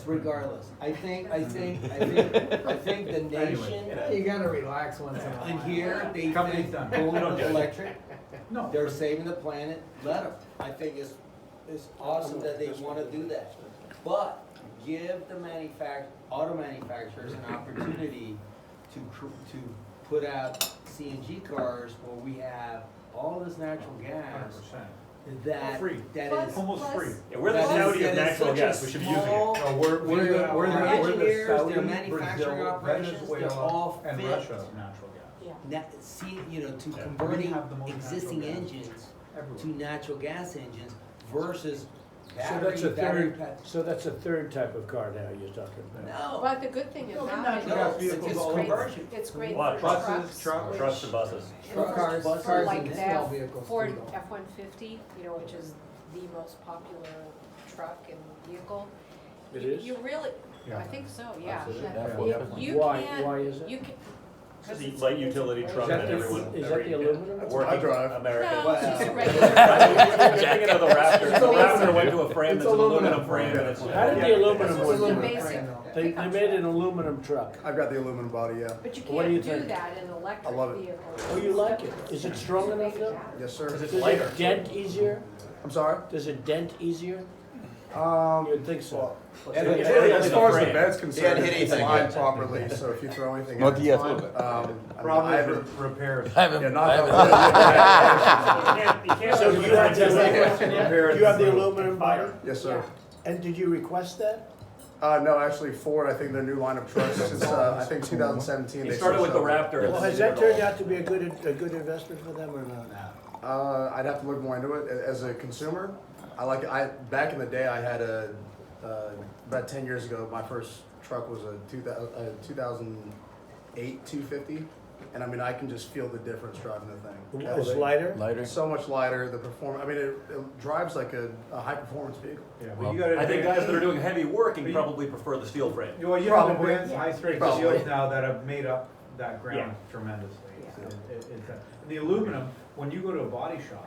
S2: Regardless, I think the nation,
S1: You gotta relax once in a while.
S2: in here, they
S9: Company's
S2: think
S9: done.
S2: going
S5: They don't judge.
S2: electric,
S9: No.
S2: they're saving the planet, let them. I think it's awesome that they wanna do that. But give the auto manufacturers an opportunity to put out CNG cars where we have all this natural gas
S9: 100%.
S2: that,
S9: Free.
S2: that
S13: Plus-
S2: is.
S9: Almost free.
S5: Yeah, we're the
S2: that is-
S5: Saudi
S2: that
S5: of
S2: is
S5: natural
S2: such a
S5: gas. We should be using it.
S2: small-
S9: No, we're the
S2: Their engineers, their
S9: Saudi,
S2: manufacturing
S9: Brazil,
S2: operations, they're all
S9: Venezuela, and
S2: fit.
S9: Russia natural gas.
S14: Yeah.
S2: To
S9: We
S2: converting
S9: have the most
S2: existing
S9: natural gas
S2: engines
S9: everywhere.
S2: to natural gas engines versus
S7: So that's a
S2: battery.
S7: third, so that's a third type of car now you're talking about?
S2: No,
S14: But the good thing
S9: No,
S14: about
S9: natural
S14: it
S9: gas
S14: is
S9: vehicles
S14: it's
S9: all
S14: great,
S2: conversion.
S14: it's great for
S5: What?
S14: trucks.
S9: Buses, trucks.
S5: Trucks and buses.
S1: Cars,
S14: For
S1: cars
S14: like
S1: and
S14: that
S1: small vehicles
S14: Ford
S1: too, though.
S14: F-150, which is the most popular truck and vehicle.
S7: It
S14: you-
S7: is?
S14: You really,
S9: Yeah.
S14: I think so, yeah.
S6: Yeah.
S14: You
S7: Why,
S14: can't-
S7: why is it?
S14: You can.
S5: It's a light utility truck that everyone.
S7: Is that the aluminum?
S5: Working
S3: I drive.
S5: American.
S14: No, it's just a
S2: Well,
S14: regular.
S5: You're thinking of the Raptor. The
S1: It's aluminum.
S5: Raptor went to a frame
S1: It's
S5: that's an aluminum
S1: aluminum.
S5: frame and it's.
S7: How did the aluminum
S14: This is
S7: work?
S14: the
S1: Aluminum
S14: basic
S1: frame, though.
S7: They made an aluminum truck.
S3: I've got the aluminum body, yeah.
S14: But you
S7: What do you
S14: can't do
S7: think?
S14: that in electric
S3: I love it.
S14: vehicles.
S7: Oh, you like it? Is it strong enough though?
S3: Yes, sir.
S5: Because it's
S7: Does
S5: lighter.
S7: it dent easier?
S3: I'm sorry?
S7: Does it dent easier?
S3: Um,
S7: You'd think so.
S3: as far as the
S5: frame.
S3: bed's concerned,
S11: hit
S3: it's
S11: anything
S3: lined
S11: yet.
S3: properly, so if you throw anything
S15: Not
S3: in,
S15: yet,
S3: it's fine.
S15: but-
S3: I mean,
S9: Problem
S3: I
S9: is
S3: haven't-
S9: repairs.
S6: I haven't,
S3: Yeah, not
S6: I haven't.
S5: You can't
S7: So
S5: do
S7: you have
S9: Repair
S7: you have the
S9: is-
S7: aluminum body?
S3: Yes, sir.
S7: And did you request that?
S3: No, actually Ford, I think their new line of trucks since, I think 2017.
S5: He
S3: they
S5: started with the
S3: switched over.
S5: Raptor.
S7: Well, has that turned out to be a good investment for them or not?
S3: I'd have to look more into it. As a consumer, I like it. Back in the day, I had about 10 years ago, my first truck was a 2008 250. And I mean, I can just feel the difference driving the thing.
S7: It's lighter?
S6: Lighter?
S3: So much lighter, the performance, I mean, it drives like a high performance vehicle.
S9: Yeah, but you gotta.
S5: I think guys that are doing heavy work can
S9: But you-
S5: probably prefer the steel frame.
S9: Well, you have
S3: Probably.
S9: advanced high strength
S3: Probably.
S9: steels now that have made up that ground
S5: Yeah.
S9: tremendously.
S14: Yeah.
S9: The aluminum, when you go to a body shop,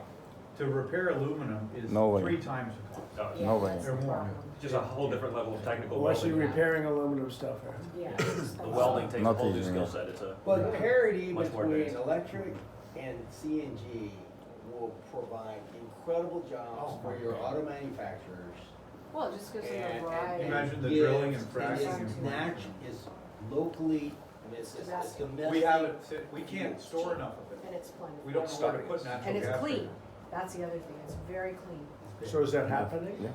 S9: to repair aluminum is
S15: No way.
S9: 3 times the cost.
S5: Oh,
S14: Yeah,
S15: No way.
S14: that's
S9: Or
S14: the
S9: more.
S14: problem.
S5: Just a whole different level of technical
S7: Unless you're
S5: welding.
S7: repairing aluminum stuff. Huh?
S14: Yeah.
S5: The welding takes a
S15: Not
S5: whole new
S15: easy,
S5: skill
S15: yeah.
S5: set. It's a.
S2: But parity
S5: Much more
S2: between
S5: advanced.
S2: electric and CNG will provide incredible jobs for your auto manufacturers.
S14: Well, it just gives them a
S2: And-
S14: variety.
S9: Imagine the
S2: gives-
S9: drilling and fracking
S2: It's
S9: and-
S2: is locally, I mean, it's domestic.
S9: We have it, we can't store enough of it.
S14: And it's plenty.
S9: We don't know where to put natural gas.
S14: And it's
S9: right
S14: clean.
S9: now.
S14: That's the other thing. It's very clean.
S7: So is that happening?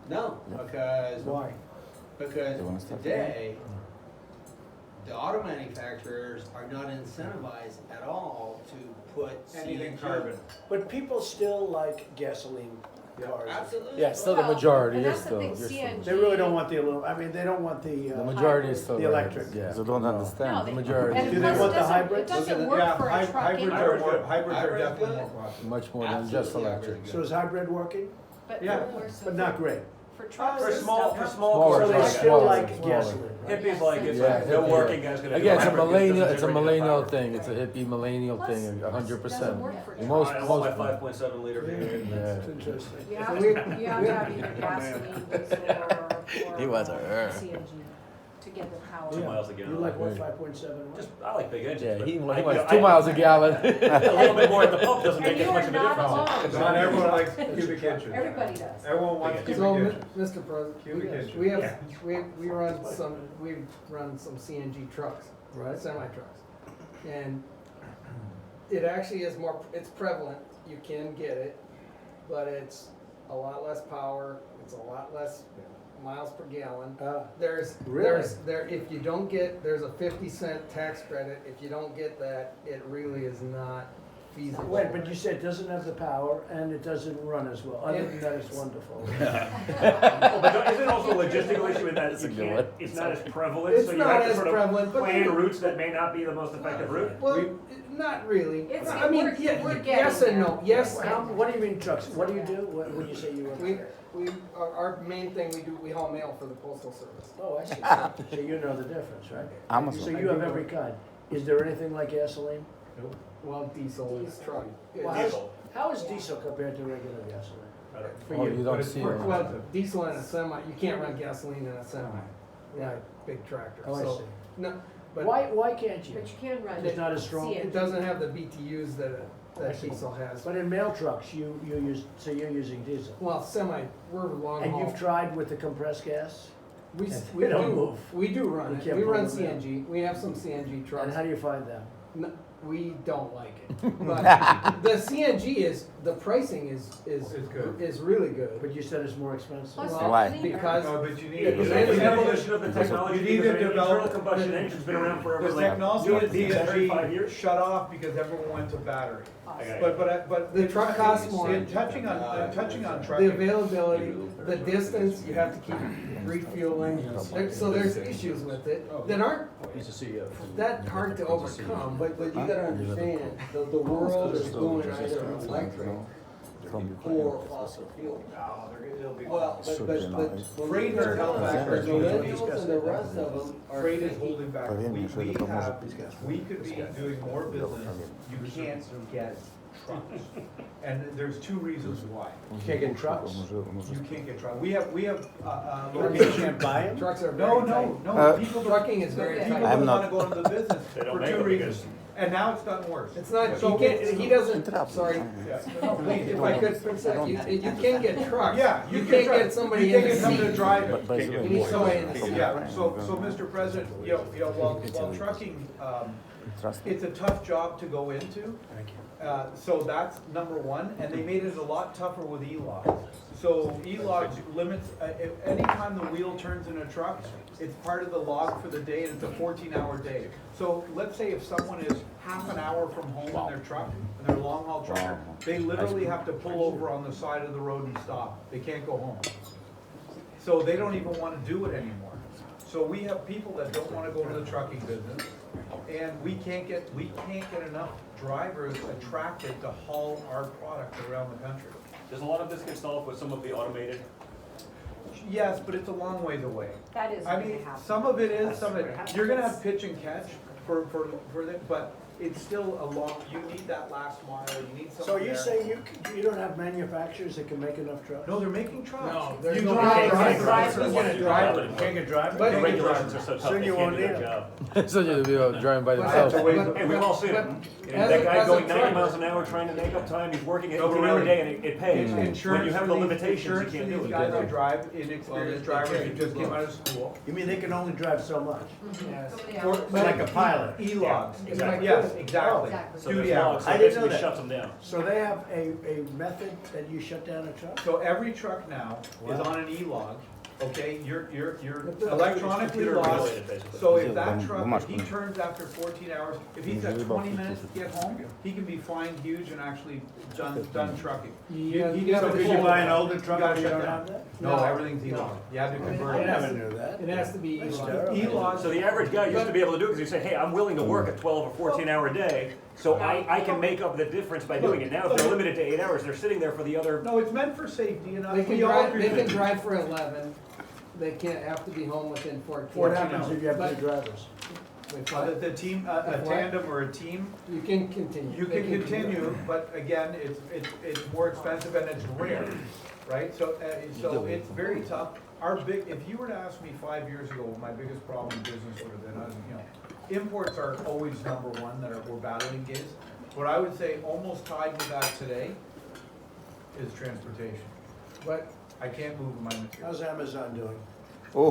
S2: No, because,
S7: Why?
S2: because
S15: They wanna stop
S2: today, the auto manufacturers are not incentivized at all to put
S9: Anything
S2: CNG.
S9: carbon.
S7: But people still like gasoline cars.
S2: Absolutely.
S6: Yeah, still the
S14: Well,
S6: majority
S14: and
S6: is
S14: that's the
S6: still.
S14: thing,
S6: you're still-
S14: CNG
S7: They really don't want the aluminum, I mean, they don't want the.
S6: The majority is still.
S7: The electric.
S6: Yeah.
S15: They don't
S14: No,
S15: understand.
S14: they,
S6: majority.
S14: and
S6: Do
S7: they
S14: plus
S7: want
S14: it
S7: the
S14: doesn't,
S7: hybrids?
S14: it doesn't work
S9: Yeah,
S14: for a truck
S9: hybrids
S14: anyway.
S9: are more, hybrids are
S2: Hybrids
S9: definitely
S2: good.
S9: more popular.
S6: Much more than just
S2: Absolutely,
S6: electric.
S7: So is hybrid working?
S14: But,
S9: Yeah.
S7: But not great.
S14: for trucks
S5: For
S14: and
S5: small,
S14: stuff.
S5: for small
S6: Smaller
S5: cars,
S7: So they
S6: trucks,
S7: still
S6: smaller,
S7: like
S6: smaller.
S7: gasoline.
S5: hippies like it's
S6: Yeah,
S5: like no
S6: hippie,
S5: working
S6: yeah.
S5: guy's gonna do
S6: Again, it's a
S5: hybrid because
S6: millennial.
S5: doesn't
S6: It's a
S5: generate
S6: millennial
S5: power.
S6: thing. It's a hippie millennial
S14: Plus,
S6: thing.
S14: plus it
S6: 100%.
S14: doesn't work for trucks.
S6: Most,
S5: I want my
S6: most.
S5: 5.7 liter V8.
S6: Yeah.
S7: That's interesting.
S14: You have to have either gasoline, diesel, or
S15: He was a
S14: CNG. to get the power.
S5: 2 miles a gallon.
S7: You like what, 5.7?
S5: Just, I like big engines.
S6: Yeah,
S5: but
S6: he
S5: I-
S6: wants
S5: I-
S6: 2 miles a gallon.
S5: A little bit more at the pump doesn't make
S14: And
S5: as
S14: you
S5: much
S14: are
S5: of a
S14: not
S5: difference.
S14: alone.
S9: Not everyone likes cubic inches.
S14: Everybody does.
S9: Everyone wants cubic
S1: So,
S9: inches.
S1: Mr. President,
S9: Cubic inches.
S1: we have, we run some CNG trucks,
S7: Right.
S1: semi-trucks. And it actually is more, it's prevalent, you can get it, but it's a lot less power, it's a lot less miles per gallon.
S7: Really?
S1: If you don't get, there's a 50-cent tax credit, if you don't get that, it really is not feasible.
S7: Wait, but you said it doesn't have the power and it doesn't run as well. Other than that, it's wonderful.
S5: Well, but isn't it also a logistical issue in that
S6: That's a
S5: you
S6: good
S5: can't,
S6: one.
S5: it's not as prevalent,
S1: It's
S5: so you
S1: not
S5: have to
S1: as
S5: sort of
S1: prevalent, but
S5: plan
S1: they-
S5: routes that may not be the most effective route?
S1: Well, not really.
S14: It's-
S1: I mean,
S14: we're getting
S1: yes and no,
S14: there.
S1: yes.
S7: What do you mean trucks? What do you do when you say you
S1: We,
S7: work?
S1: our main thing we haul mail for the postal service.
S7: Oh, I see. So you know the difference, right?
S15: Amazon.
S7: So you have every kind. Is there anything like gasoline?
S1: Well, diesel is truck.
S7: Well, how is diesel compared to regular gasoline? For
S6: Oh,
S7: you?
S6: you don't see it.
S1: Well, diesel in a semi, you can't run gasoline in a semi, right, big tractor,
S7: Oh, I
S1: so,
S7: see.
S1: no, but
S7: Why can't you?
S14: But you can run.
S7: It's not as strong?
S14: CNG.
S1: it doesn't have the BTUs that diesel has.
S7: But in mail trucks, you use, so you're using diesel.
S1: Well, semi, we're long
S7: And
S1: haul.
S7: you've tried with the compressed gas?
S1: We,
S7: and
S1: we
S7: they don't
S1: do,
S7: move.
S1: we do run
S7: You
S1: it,
S7: can't
S1: we run
S7: pull them
S1: CNG, we have some CNG
S7: And
S1: trucks.
S7: how do you find them?
S1: No, we don't like it, but the CNG is, the pricing is
S9: good.
S1: is really good.
S7: But you said it's more expensive.
S14: Plus
S1: Well,
S15: Why?
S14: they're cleaner.
S1: because
S9: No, but you need.
S5: Is
S1: Yeah,
S5: it the
S1: yeah.
S5: evolution of the technology?
S9: You need
S5: Because,
S9: to
S5: I mean,
S9: develop-
S5: internal combustion engine's been around forever,
S9: The
S5: like,
S9: technology of
S5: two, 35
S9: CNG
S5: years.
S9: shut off because everyone went to battery.
S5: Okay.
S9: But
S1: the truck costs more.
S9: in touching on
S1: The
S9: trucking,
S1: availability, the distance, you have to keep refueling, so there's issues with it that aren't
S11: He's the CEO.
S1: that hard to overcome, but you gotta understand, the world is going either electric or fossil fuel. Well, but
S9: freight is held back.
S1: the millennials and the rest of them are
S9: Freight is
S1: thinking,
S9: holding back. We could be doing more business. You can't get trucks. And there's two reasons why.
S7: You can't get trucks?
S9: You can't get trucks. We have
S7: You
S9: locations.
S7: can't buy them?
S1: trucks are
S9: No,
S1: very tight.
S9: no, people,
S1: Trucking is very
S9: people
S1: tight.
S9: don't
S15: I'm
S9: wanna
S15: not-
S9: go into the business
S5: They don't
S9: for
S5: make
S9: two
S5: them
S9: reasons.
S5: because-
S9: And now it's gotten worse.
S1: It's not,
S9: So-
S1: he doesn't, sorry,
S9: Yeah. No, please,
S1: if I could fix that, you can get trucks.
S9: Yeah,
S1: You
S9: can
S1: can't
S9: try-
S1: get somebody
S9: you
S1: in
S9: can't
S1: the
S9: get somebody to
S1: seat.
S9: drive it.
S15: But by the
S1: You
S15: way,
S1: need somebody in the seat.
S9: Yeah, so Mr. President, while trucking, it's a tough job to go into. So that's number one, and they made it a lot tougher with E-logs. So E-logs limits, anytime the wheel turns in a truck, it's part of the log for the day, and it's a 14-hour day. So let's say if someone is half an hour from home in their truck, and they're a long-haul trucker, they literally have to pull over on the side of the road and stop. They can't go home. So they don't even want to do it anymore. So we have people that don't want to go to the trucking business, and we can't get enough drivers attracted to haul our product around the country.
S5: Does a lot of this get solved with some of the automated?
S9: Yes, but it's a long ways away.
S14: That is
S9: I
S14: going to
S9: mean,
S14: happen.
S9: some of it is, some of it, you're gonna have pitch and catch for that, but it's still a long, you need that last mile, you need
S7: So
S9: someone
S7: you
S9: there.
S7: say you don't have manufacturers that can make enough trucks?
S9: No, they're making trucks.
S1: No, there's
S9: You
S1: no
S9: drive-
S1: manufacturer.
S9: drive-
S14: Drive-
S9: drive- drive-
S7: You can't get drivers?
S1: But-
S5: The regulations are so tough,
S7: Soon
S5: they
S7: you
S5: can't
S7: won't
S5: do their
S7: need
S5: job.
S6: So you'll be driving by
S1: But-
S6: themselves.
S1: but-
S5: Hey, we've all seen it.
S1: but-
S5: And that guy
S1: as a
S5: going 90
S1: trucker-
S5: miles an hour trying to make up time, he's working an
S9: No, but
S5: 18-hour
S9: really,
S5: day and it pays. When
S9: Insurance
S5: you have
S9: for
S5: the
S9: these-
S5: limitations, you
S9: insurance
S5: can't
S9: for
S5: do
S9: these
S5: it.
S9: guys that drive, inexperienced drivers who just came out of school.
S7: You mean they can only drive so much?
S1: Yes.
S13: So, yeah.
S9: For-
S7: Like a pilot?
S9: E-logs.
S5: Yeah, exactly.
S9: Yes, exactly.
S13: Exactly.
S5: So
S9: Duty
S5: there's
S9: hours.
S5: logs, so
S7: I didn't know
S5: basically
S7: that.
S5: shuts them down.
S7: So they have a method that you shut down a truck?
S9: So every truck now is
S7: Wow.
S9: on an E-log, okay, you're
S1: the-
S9: electronically
S5: Computer
S9: logged.
S5: regulated, basically.
S9: So if
S15: Yeah,
S9: that
S15: but
S9: truck,
S15: much
S9: if he
S15: money.
S9: turns after 14 hours, if he's got
S15: Usually about
S9: 20 minutes to
S15: 50.
S9: get home, he can be fined huge and actually done trucking.
S1: You
S9: He
S1: have
S9: gets
S1: to
S9: a
S7: Could you
S9: full-
S7: buy an older
S9: you
S7: truck
S9: gotta
S7: if you
S9: shut
S7: don't
S9: down.
S7: have that?
S9: No,
S1: No.
S9: everything's E-log, you have to convert
S7: I
S9: it.
S7: never knew that.
S1: It has to be
S7: That's
S1: E-log.
S7: terrible.
S9: E-log,
S5: So the average guy used to be able to do it because he'd say, hey, I'm willing to work a 12 or 14-hour day, so I can make up the difference by doing it. Now, if they're limited to 8 hours, they're sitting there for the other.
S9: no, it's meant for safety and
S1: They can
S9: we all
S1: drive,
S9: agree
S1: they
S9: with
S1: can
S9: it.
S1: drive for 11, they can't have to be home within 14.
S7: What happens if you have
S1: But-
S7: two drivers?
S1: Wait,
S9: The team, a
S1: What?
S9: tandem or a team,
S1: You can continue.
S9: you
S1: They
S9: can continue, but again, it's more expensive and it's rare. right? So it's very tough. If you were to ask me 5 years ago, what my biggest problem in business would have been, imports are always number one that we're battling against. What I would say almost tied with that today is transportation.
S1: But
S9: I can't move my material.
S7: How's Amazon doing?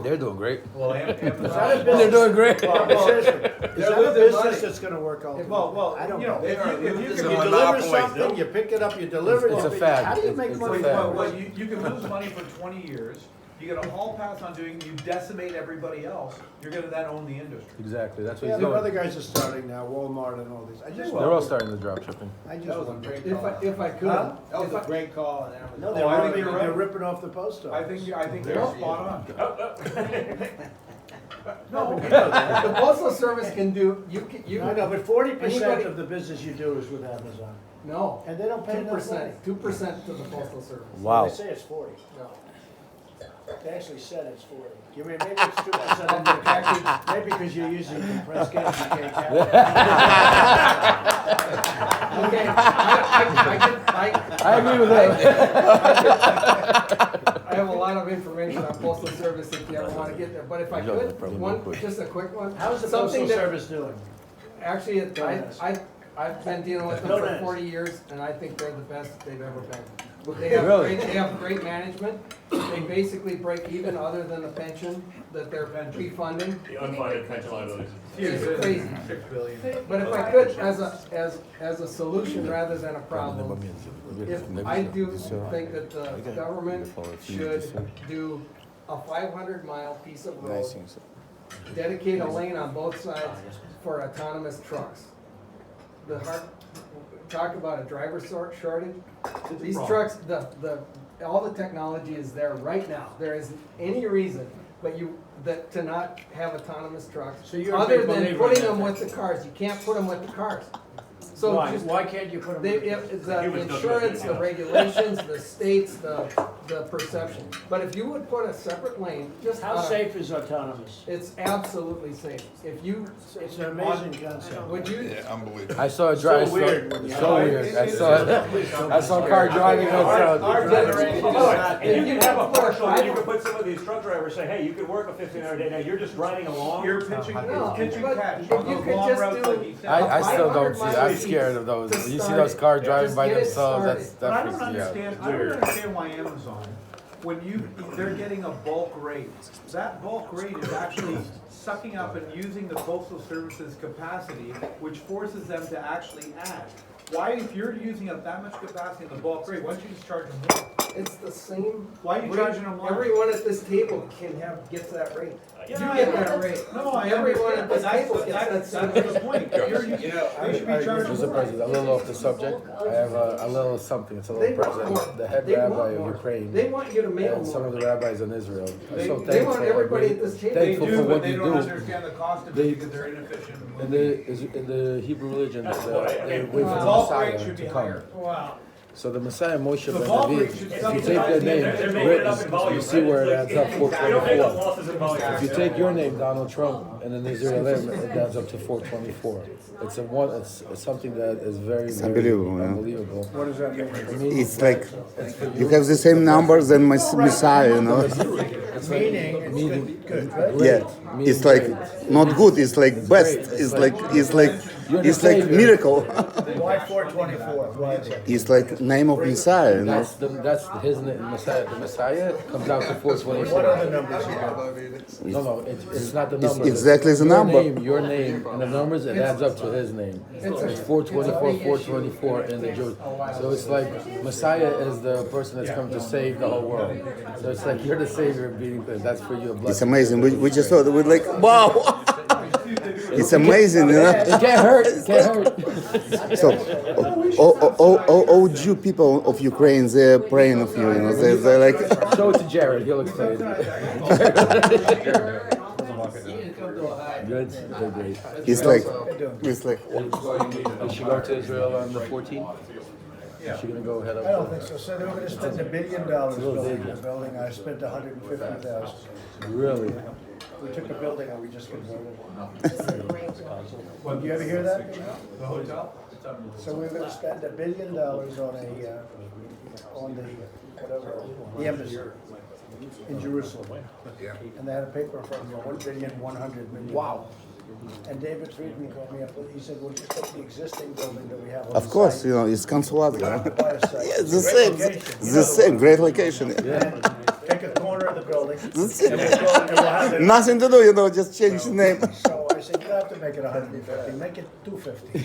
S6: They're doing great.
S9: Well, Amazon.
S6: They're doing great.
S7: Well, seriously, is
S9: They're
S7: that a
S9: losing money.
S7: business that's gonna work out?
S9: Well,
S7: I don't
S9: you know,
S7: know.
S9: if you
S7: You
S9: can
S7: deliver something, you pick it up, you deliver it.
S6: It's a
S7: you-
S6: fact.
S7: How do you
S6: It's-
S7: make
S6: it's a
S7: money?
S6: fact.
S9: Well, you can lose money for 20 years. You get a hall pass on doing, you decimate everybody else. You're gonna then own the industry.
S6: Exactly, that's what
S7: Yeah,
S6: he's
S7: the other
S6: doing.
S7: guys are starting now, Walmart and all these. I just,
S6: They're all starting the drop shipping.
S7: I just
S1: that was a
S7: wonder.
S1: great call. If I could,
S7: Huh?
S1: that was a great call on Amazon.
S7: No,
S9: Oh, I think
S7: they're
S9: you're
S7: they're
S9: right.
S7: ripping off the post
S9: I
S7: office.
S9: think you're spot on.
S7: No, but you know
S1: The
S7: that.
S1: postal service can do,
S7: I know, but 40%
S1: Anybody-
S7: of the business you do is with Amazon.
S1: no,
S7: And they don't pay enough money.
S1: 2% to the postal service.
S7: They say it's 40.
S1: No.
S7: They actually said it's 40. You mean, maybe it's 2% of the package, maybe because you're using compressed gas, you can't count.
S1: Okay,
S6: I agree with that.
S1: I have a lot of information on postal service if you ever wanna get there, but if I could, just a quick one.
S7: How's the
S1: Something
S7: postal
S1: that-
S7: service doing?
S1: Actually, I've been dealing with them for
S7: Donuts.
S1: 40 years, and I think they're the best they've ever been. They have
S6: Really?
S1: they have great management. They basically break even other than the pension that they're pre-funding.
S5: The unfunded pension liabilities.
S1: It's crazy.
S9: 6 billion.
S1: But if I could, as a solution rather than a problem, if I do think that the government should do a 500-mile piece of road, dedicate a lane on both sides for autonomous trucks. Talk about a driver shortage. These trucks, all the technology is there right now. There isn't any reason to not have autonomous trucks.
S7: So you're a
S1: other
S7: big
S1: than
S7: believer in
S1: putting
S7: that
S1: them
S7: then?
S1: with the cars. You can't put them with the cars. So
S7: Why?
S1: just-
S7: Why can't you put them?
S1: the
S5: Humans don't do
S1: insurance,
S5: it,
S1: the
S5: yeah.
S1: regulations, the states, the perception. But if you would put a separate lane, just
S7: How
S1: on a-
S7: safe is autonomous?
S1: it's absolutely safe. If you,
S7: It's an amazing concept.
S1: would you,
S10: Yeah, unbelievable.
S6: I saw a drive.
S7: So weird when you-
S6: So weird. I saw a car driving outside.
S5: By the way, and you can have a partial, you can put some of these truck drivers say, hey, you could work a 15-hour day, now you're just riding along.
S9: You're pitching,
S1: No,
S9: it's pitch
S1: but
S9: and catch.
S1: if
S9: On
S1: you
S9: those
S1: could
S9: long
S1: just
S9: routes
S1: do-
S9: like he said.
S6: I still don't
S1: 500
S6: see, I'm
S1: miles
S6: scared of those.
S1: to
S6: You see
S1: start
S6: those
S1: it.
S6: cars driving
S1: Just
S6: by
S1: get it
S6: themselves,
S1: started.
S6: that's,
S9: But I
S6: that
S9: don't
S6: freaks me out.
S9: understand, I don't understand why Amazon, when they're getting a bulk rate, that bulk rate is actually sucking up and using the postal service's capacity, which forces them to actually add. Why, if you're using up that much capacity in the bulk rate, why don't you just charge them more?
S1: it's the same.
S9: Why are you
S1: rate.
S9: charging them more?
S1: Everyone at this table gets that rate. You
S9: Yeah,
S1: get
S9: I-
S1: that rate.
S9: No, I
S1: Everyone
S9: understand,
S1: at
S9: but
S1: this
S9: that's,
S1: table gets that
S9: that's
S1: same
S9: the
S1: rate.
S9: point. They should be charging
S6: Mr.
S9: more.
S6: President, a little off the subject, I have a little something, it's a
S1: They
S6: little
S1: want more.
S6: present. The head
S1: They want
S6: rabbi of
S1: more.
S6: Ukraine
S1: They want you to mail
S6: and some
S1: more.
S6: of the rabbis in Israel. I'm
S1: They-
S6: so
S1: they
S6: thankful,
S1: want everybody at this table.
S9: They
S6: thankful
S9: do,
S6: for
S9: but
S6: what
S9: they
S6: you
S9: don't
S6: do.
S9: understand the cost of
S6: They-
S9: it because they're inefficient.
S6: In the Hebrew religion, they wait for
S9: The
S6: the
S9: bulk rate
S6: Messiah
S9: should be
S6: to come.
S9: higher. Wow.
S6: So the Messiah Moshe
S9: The
S6: ben
S9: bulk
S6: David,
S9: rate should
S6: if you take
S9: subsidize
S6: their
S9: the-
S6: name
S5: They're making it up in
S6: written,
S5: volume.
S6: you see where it adds up
S5: We don't make up
S6: 424.
S5: losses in volume.
S6: If you take your name, Donald Trump, and then there's your name, it adds up to 424. It's something that is very, very
S15: unbelievable, yeah.
S6: unbelievable.
S7: What does that mean?
S6: It means
S15: It's like you have the same numbers than Messiah, you know?
S7: Meaning, it's
S6: meaning-
S7: good, right?
S15: Yeah, it's like not good. It's like best. It's like miracle.
S7: Why 424? Why is that?
S15: It's like name of Messiah, you know?
S6: That's his name, Messiah. The Messiah comes out to 424.
S7: What are the numbers you got?
S6: No, it's not the
S15: It's
S6: number.
S15: exactly the
S6: Your
S15: number.
S6: Your name, and the numbers, it adds up to his name. It's 424 in the Jewish. So it's like Messiah is the person that's come to save the whole world. So it's like you're the savior of being things. That's for you a blessing.
S15: It's amazing. We just thought we're like, wow. It's amazing, you know?
S6: It can't hurt. It can't hurt.
S15: So, all Jew people of Ukraine, they're praying of you, you know? They're like,
S6: Show it to Jared. He'll explain. Good. They're great.
S15: it's like,
S6: Is she going to Israel on the 14th? Is she going to go head up?
S7: I don't think so. So they were gonna spend $1 billion building the building. I spent $150,000.
S6: Really?
S7: We took a building and we just converted it. Well, you ever hear that?
S9: The hotel?
S7: So we were gonna spend $1 billion on the whatever, the embassy in Jerusalem.
S10: Yeah.
S7: And they had a paper from 1,100,000,000.
S15: Wow.
S7: And David Friedman called me up, he said, we'll just take the existing building that we have on
S15: Of
S7: the
S15: course,
S7: site,
S15: you know, it's consulate.
S7: buy a site.
S15: Yeah, it's the
S7: Great
S15: same.
S7: location.
S15: It's
S7: You
S15: the
S7: know
S15: same. Great location.
S7: And take a corner of the building.
S15: That's
S7: and we'll have it.
S15: Nothing to do, you know, just change the name.
S7: So I said, you don't have to make it 150, make it 250.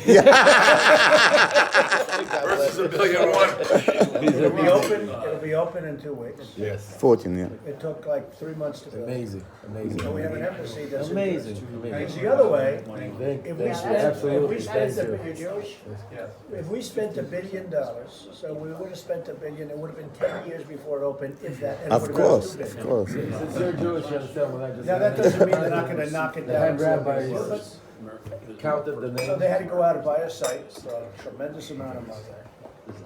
S10: Versus $1,000,000,001.
S7: It'll be open in 2 weeks.
S6: Yes.
S15: 14, yeah.
S7: It took like 3 months to build.
S6: Amazing, amazing.
S7: So we have an embassy that's.
S6: Amazing,
S7: And
S6: amazing.
S7: the other way,
S6: Thank-
S7: if we
S6: thank you.
S7: spent,
S6: Absolutely,
S7: if we spent,
S6: thank you.
S7: you're Jewish?
S9: Yes.
S7: If we spent $1 billion, so we would have spent $1 billion, it would have been 10 years before it opened, if that. and it
S15: Of
S7: would have been
S15: course,
S7: $2
S15: of
S7: billion.
S15: course.
S6: Since you're Jewish, you understand what I just said.
S7: Now, that doesn't mean they're not gonna knock it
S6: The
S7: down.
S6: head rabbi
S7: But-
S6: counted the names.
S7: So they had to go out and buy a site for a tremendous amount of money.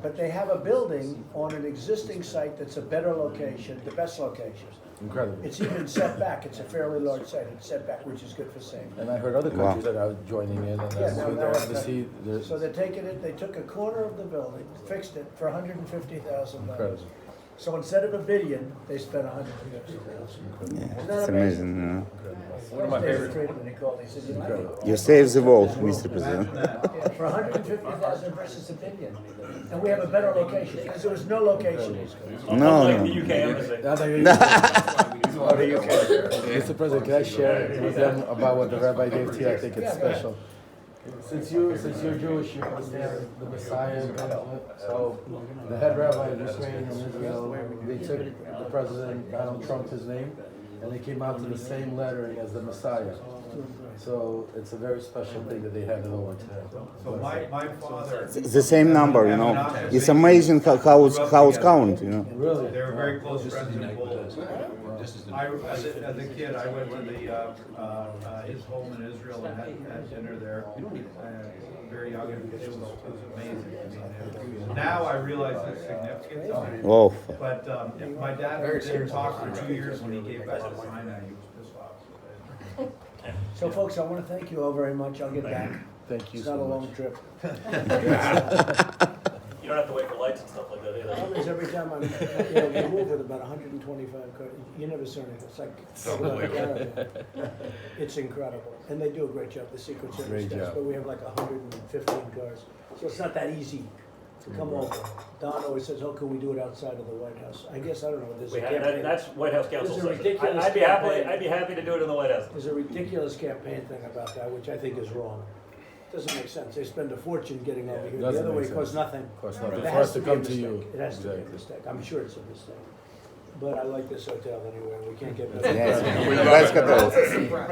S7: But they have a building on an existing site that's a better location, the best location.
S6: Incredible.
S7: It's even set back, it's a fairly large site, it's set back, which is good for safety.
S6: And I heard other countries that are joining in, and
S7: Yeah,
S6: that's
S7: now-
S6: why
S7: now
S6: they're
S7: it's-
S6: to see,
S7: So they're taking it, they took a corner of the building, fixed it for $150,000.
S6: incredible.
S7: So instead of $1 billion, they spent $150,000.
S15: Yeah,
S7: Isn't that
S15: it's
S7: amazing?
S15: amazing, you know.
S7: One of my favorite. Friedman, he called, he said, you know,
S15: You save the world, Mr. President.
S7: yeah, for $150,000 versus $1 billion. And we have a better location, because there was no location.
S15: No,
S5: Unlike
S15: no.
S5: the UK embassy.
S6: Now that you're- Mr. President, can I share with them about what the rabbi gave to you? I think it's
S7: Yeah, go ahead.
S6: special. Since you're Jewish, you understand the Messiah comes. So the head rabbi of Ukraine and Israel, they took the president Donald Trump his name, and they came out to the same lettering as the Messiah. So it's a very special thing that they handed over to him.
S9: So my father.
S15: The same number, you know. It's amazing how it's count, you know.
S6: Really?
S9: They were very close friends in Poland.
S11: This is the
S9: As a kid, I went to his home in Israel and had dinner there. Very young, and it was amazing. I mean, now I realize the significance of it.
S15: Oh,
S9: But my dad didn't talk for 2 years when he gave back the sign, and he was pissed off.
S7: So folks, I want to thank you all very much, I'll get back.
S6: Thank you
S7: It's not a
S6: so
S7: long
S6: much.
S7: trip.
S5: You don't have to wait for lights and stuff like that either.
S7: Always, every time I'm, we move with about 125 cars, you never saw anything, it's like, it's incredible. And they do a great job, the Secret Service
S6: Great
S7: does,
S6: job.
S7: but we have like 115 cars. So it's not that easy to come over. Don always says, oh, can we do it outside of the White House? I guess, I don't know, there's a campaign.
S5: That's White House Council
S7: There's a
S5: session.
S7: ridiculous
S5: I'd be happy to do it in the White House.
S7: There's a ridiculous campaign thing about that, which I think is wrong. Doesn't make sense. They spend a fortune getting over here. The
S6: Doesn't
S7: other way
S6: make
S7: costs
S6: sense.
S7: nothing.
S6: Costs nothing.
S7: It
S6: For
S7: has
S6: us to
S7: be a
S6: come to you.
S7: mistake. It has to be a
S6: Exactly.
S7: mistake. I'm sure it's a mistake. But I like this hotel anyway. We can't get
S15: Yes.
S7: better.
S15: Nice hotel.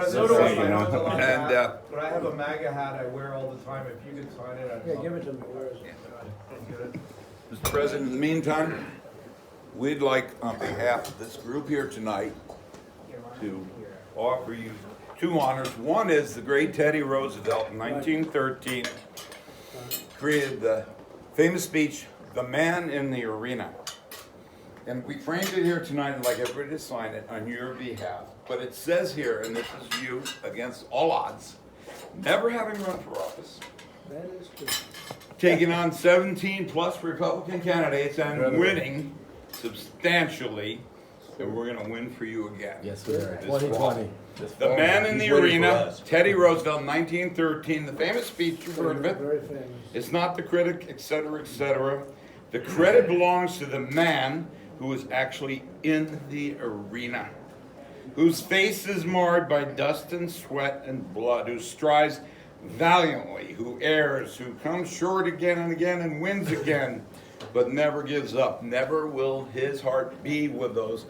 S9: So do I. I know it's a long
S10: And,
S9: hat, but I have a MAGA hat I wear all the time. If you could sign it, I'd
S7: Yeah,
S9: love
S7: give it to me. Where is it?
S9: Get it.
S10: Mr. President, in the meantime, we'd like, on behalf of this group here tonight, to offer you 2 honors. One is the great Teddy Roosevelt in 1913 created the famous speech, "The Man in the Arena." And we framed it here tonight and like everybody to sign it on your behalf. But it says here, and this is you against all odds, never having run for office,
S7: That is true.
S10: taking on 17 plus Republican candidates and winning substantially, and we're gonna win for you again.
S6: Yes, we are.
S10: This fall.
S6: 2020.
S10: The Man in the
S11: He's waiting for
S10: Arena,
S11: us.
S10: Teddy Roosevelt, 1913, the famous speech, you've heard of it.
S7: Very famous.
S10: It's not the critic, etc., etc. The credit belongs to the man who is actually in the arena, whose face is marred by dust and sweat and blood, who strives valiantly, who errs, who comes short again and again and wins again, but never gives up. Never will his heart be with those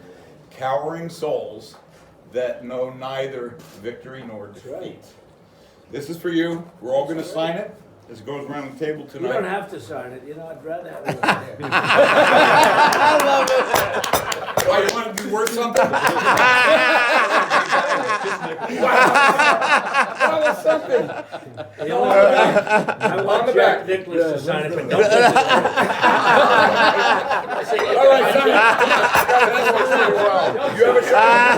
S10: cowering souls that know neither victory nor defeat. This is for you. We're all going to sign it as it goes around the table
S7: You
S10: tonight.
S7: don't have to sign it. You know, I'd rather have it.
S10: I love it. Why, you want to be worth something? That was something.
S7: I want Jack Nicklaus to sign it, but don't.
S10: All right, son. You have a shot.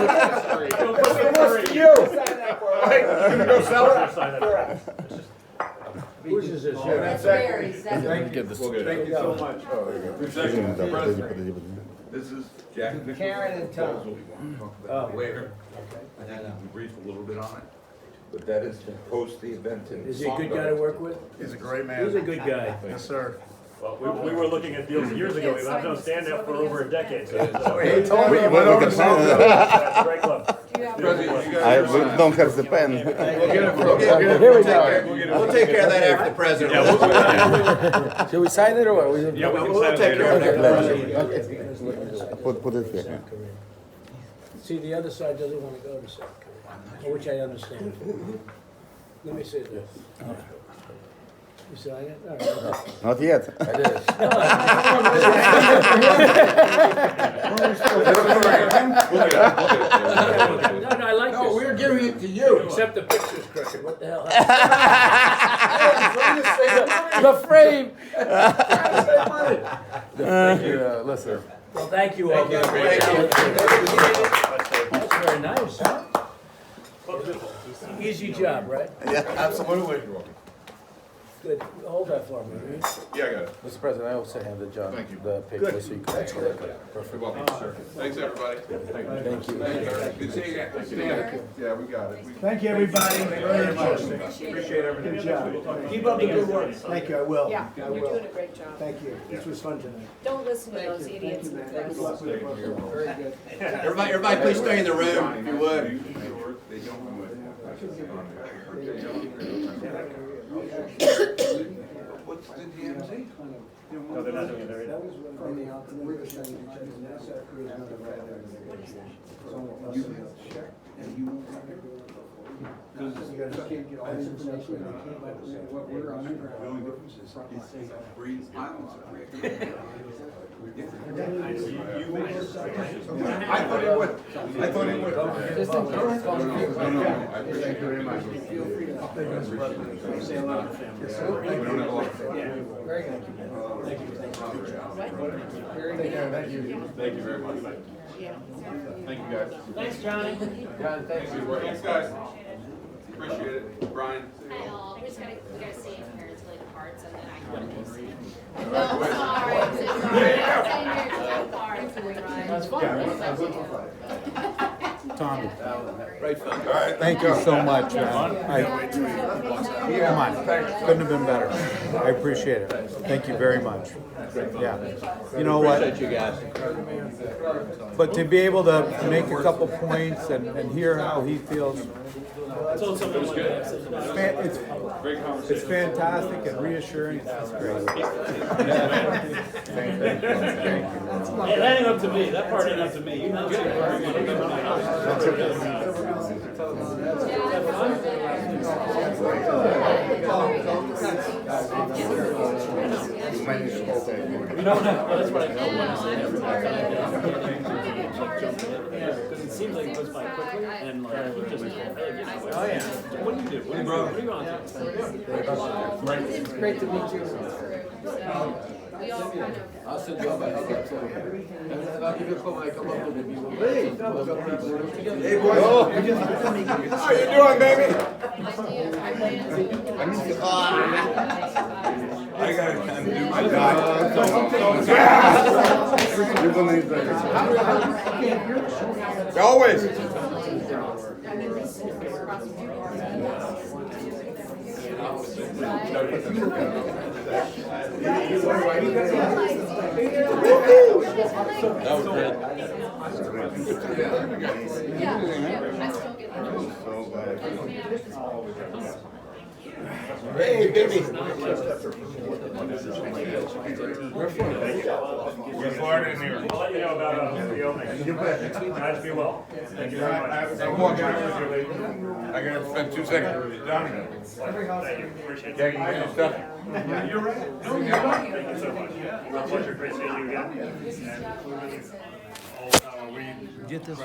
S10: What's the worst to you? All right, you gonna go sell it?
S7: Whose is this?
S9: That's
S13: Mary's, that's
S6: Let me get this.
S9: Thank you so much.
S15: Подожди, подожди, подожди.
S10: This is Jack Nicholson's
S1: Karen and Tom.
S10: proposal. Talk about it later. I think you can brief a little bit on it, but that is to post the event in.
S7: Is he a good guy to work with?
S3: He's a great man.
S7: He's a good guy.
S3: Yes, sir.
S5: Well, we were looking at deals years ago, we've had no stand-up for over a decade, so.
S3: He told me he went over to Songdo.
S5: Great club.
S14: Do you have?
S10: President, you
S15: I
S10: guys are
S15: don't have the pen.
S11: Here we go. We'll take care of that after the president.
S6: Should we sign it or what?
S10: Yeah, we can
S11: We'll
S10: sign
S11: take
S10: it
S11: care of
S10: later.
S11: that.
S15: Put it here.
S7: See, the other side doesn't wanna go to South Korea, which I understand. Let me see this. You sign it? All right.
S15: Not yet.
S6: It is.
S7: No, I like this.
S11: we're giving it to you.
S7: Except the picture's crooked, what the hell?
S6: The frame. Thank you, listen.
S7: Well, thank you all very much. That's very nice, huh? Easy job, right?
S3: Yeah, absolutely.
S7: Good, hold that for me, will you?
S10: Yeah, I got it.
S6: Mr. President, I also handed John
S12: Thank you.
S6: the paper so you can.
S7: That's great.
S6: Perfect.
S10: You're welcome, sir. Thanks, everybody.
S6: Thank you.
S10: Good seeing you again.
S12: Yeah, we got it.
S7: Thank you, everybody, very much.
S10: Appreciate everything.
S7: Good job. Keep up the good work. Thank you, I will.
S14: Yeah,
S7: I
S14: you're
S7: will.
S14: doing a great job.
S7: Thank you. This was fun tonight.
S14: Don't listen to those idiots in the press.
S1: Very good.
S11: Everybody please stay in the room if you would.
S10: They don't know What's the DMZ?
S5: No, they're not doing it, they're.
S1: That was when they were sending each other, and that's our crew is gonna write down the negotiations. So, you check, and you won't have to go. Because you can't get all this information, and they can't, but what we're on the ground.
S10: The only difference is it's breathe islands of free.
S3: I thought he would. I thought he would.
S1: Just in case.
S10: No, I appreciate you very much.
S1: Feel free to pop in.
S7: Say hello to the family.
S10: We don't have a lot of
S1: Very good.
S7: Thank you, thank you.
S1: Very good.
S3: Thank you.
S10: Thank you very much.
S14: Yeah.
S10: Thank you, guys.
S7: Thanks, Johnny.
S1: John, thanks.
S10: Thanks, guys. Appreciate it. Brian.
S4: We just gotta see if parents play the cards and then I can see.
S7: That's
S11: Tommy.
S16: Thank you so much, man. Come on, couldn't have been better. I appreciate it. Thank you very much. Yeah. You know what?
S11: Appreciate you guys.
S16: But to be able to make a couple points and hear how he feels, it's fantastic and reassuring. It's great.
S17: Hey, that ain't up to me. That part ain't up to me. You know. That's what I know. Because it seems like it goes by quickly and like you just. Oh yeah. What do you do? What are you on to?
S1: It's great to meet you.
S6: I'll send you up. I'll give you a call when I come up with the people. Hey,
S3: boys. How you doing, baby?
S10: I gotta kind of do my job.
S3: Always.
S11: That was good.
S3: Hey, baby.
S5: We're Florida in here. I'll let you know about the opening. Guys, be well. Thank you very much.
S10: I'm walking out with you later. I gotta spend 2 seconds with you, Johnny.
S5: Thank you, appreciate it.
S10: Jackie, you get your stuff?
S5: You're right. No, you're right. Thank you so much. My pleasure, great seeing you again. And we
S6: Get this.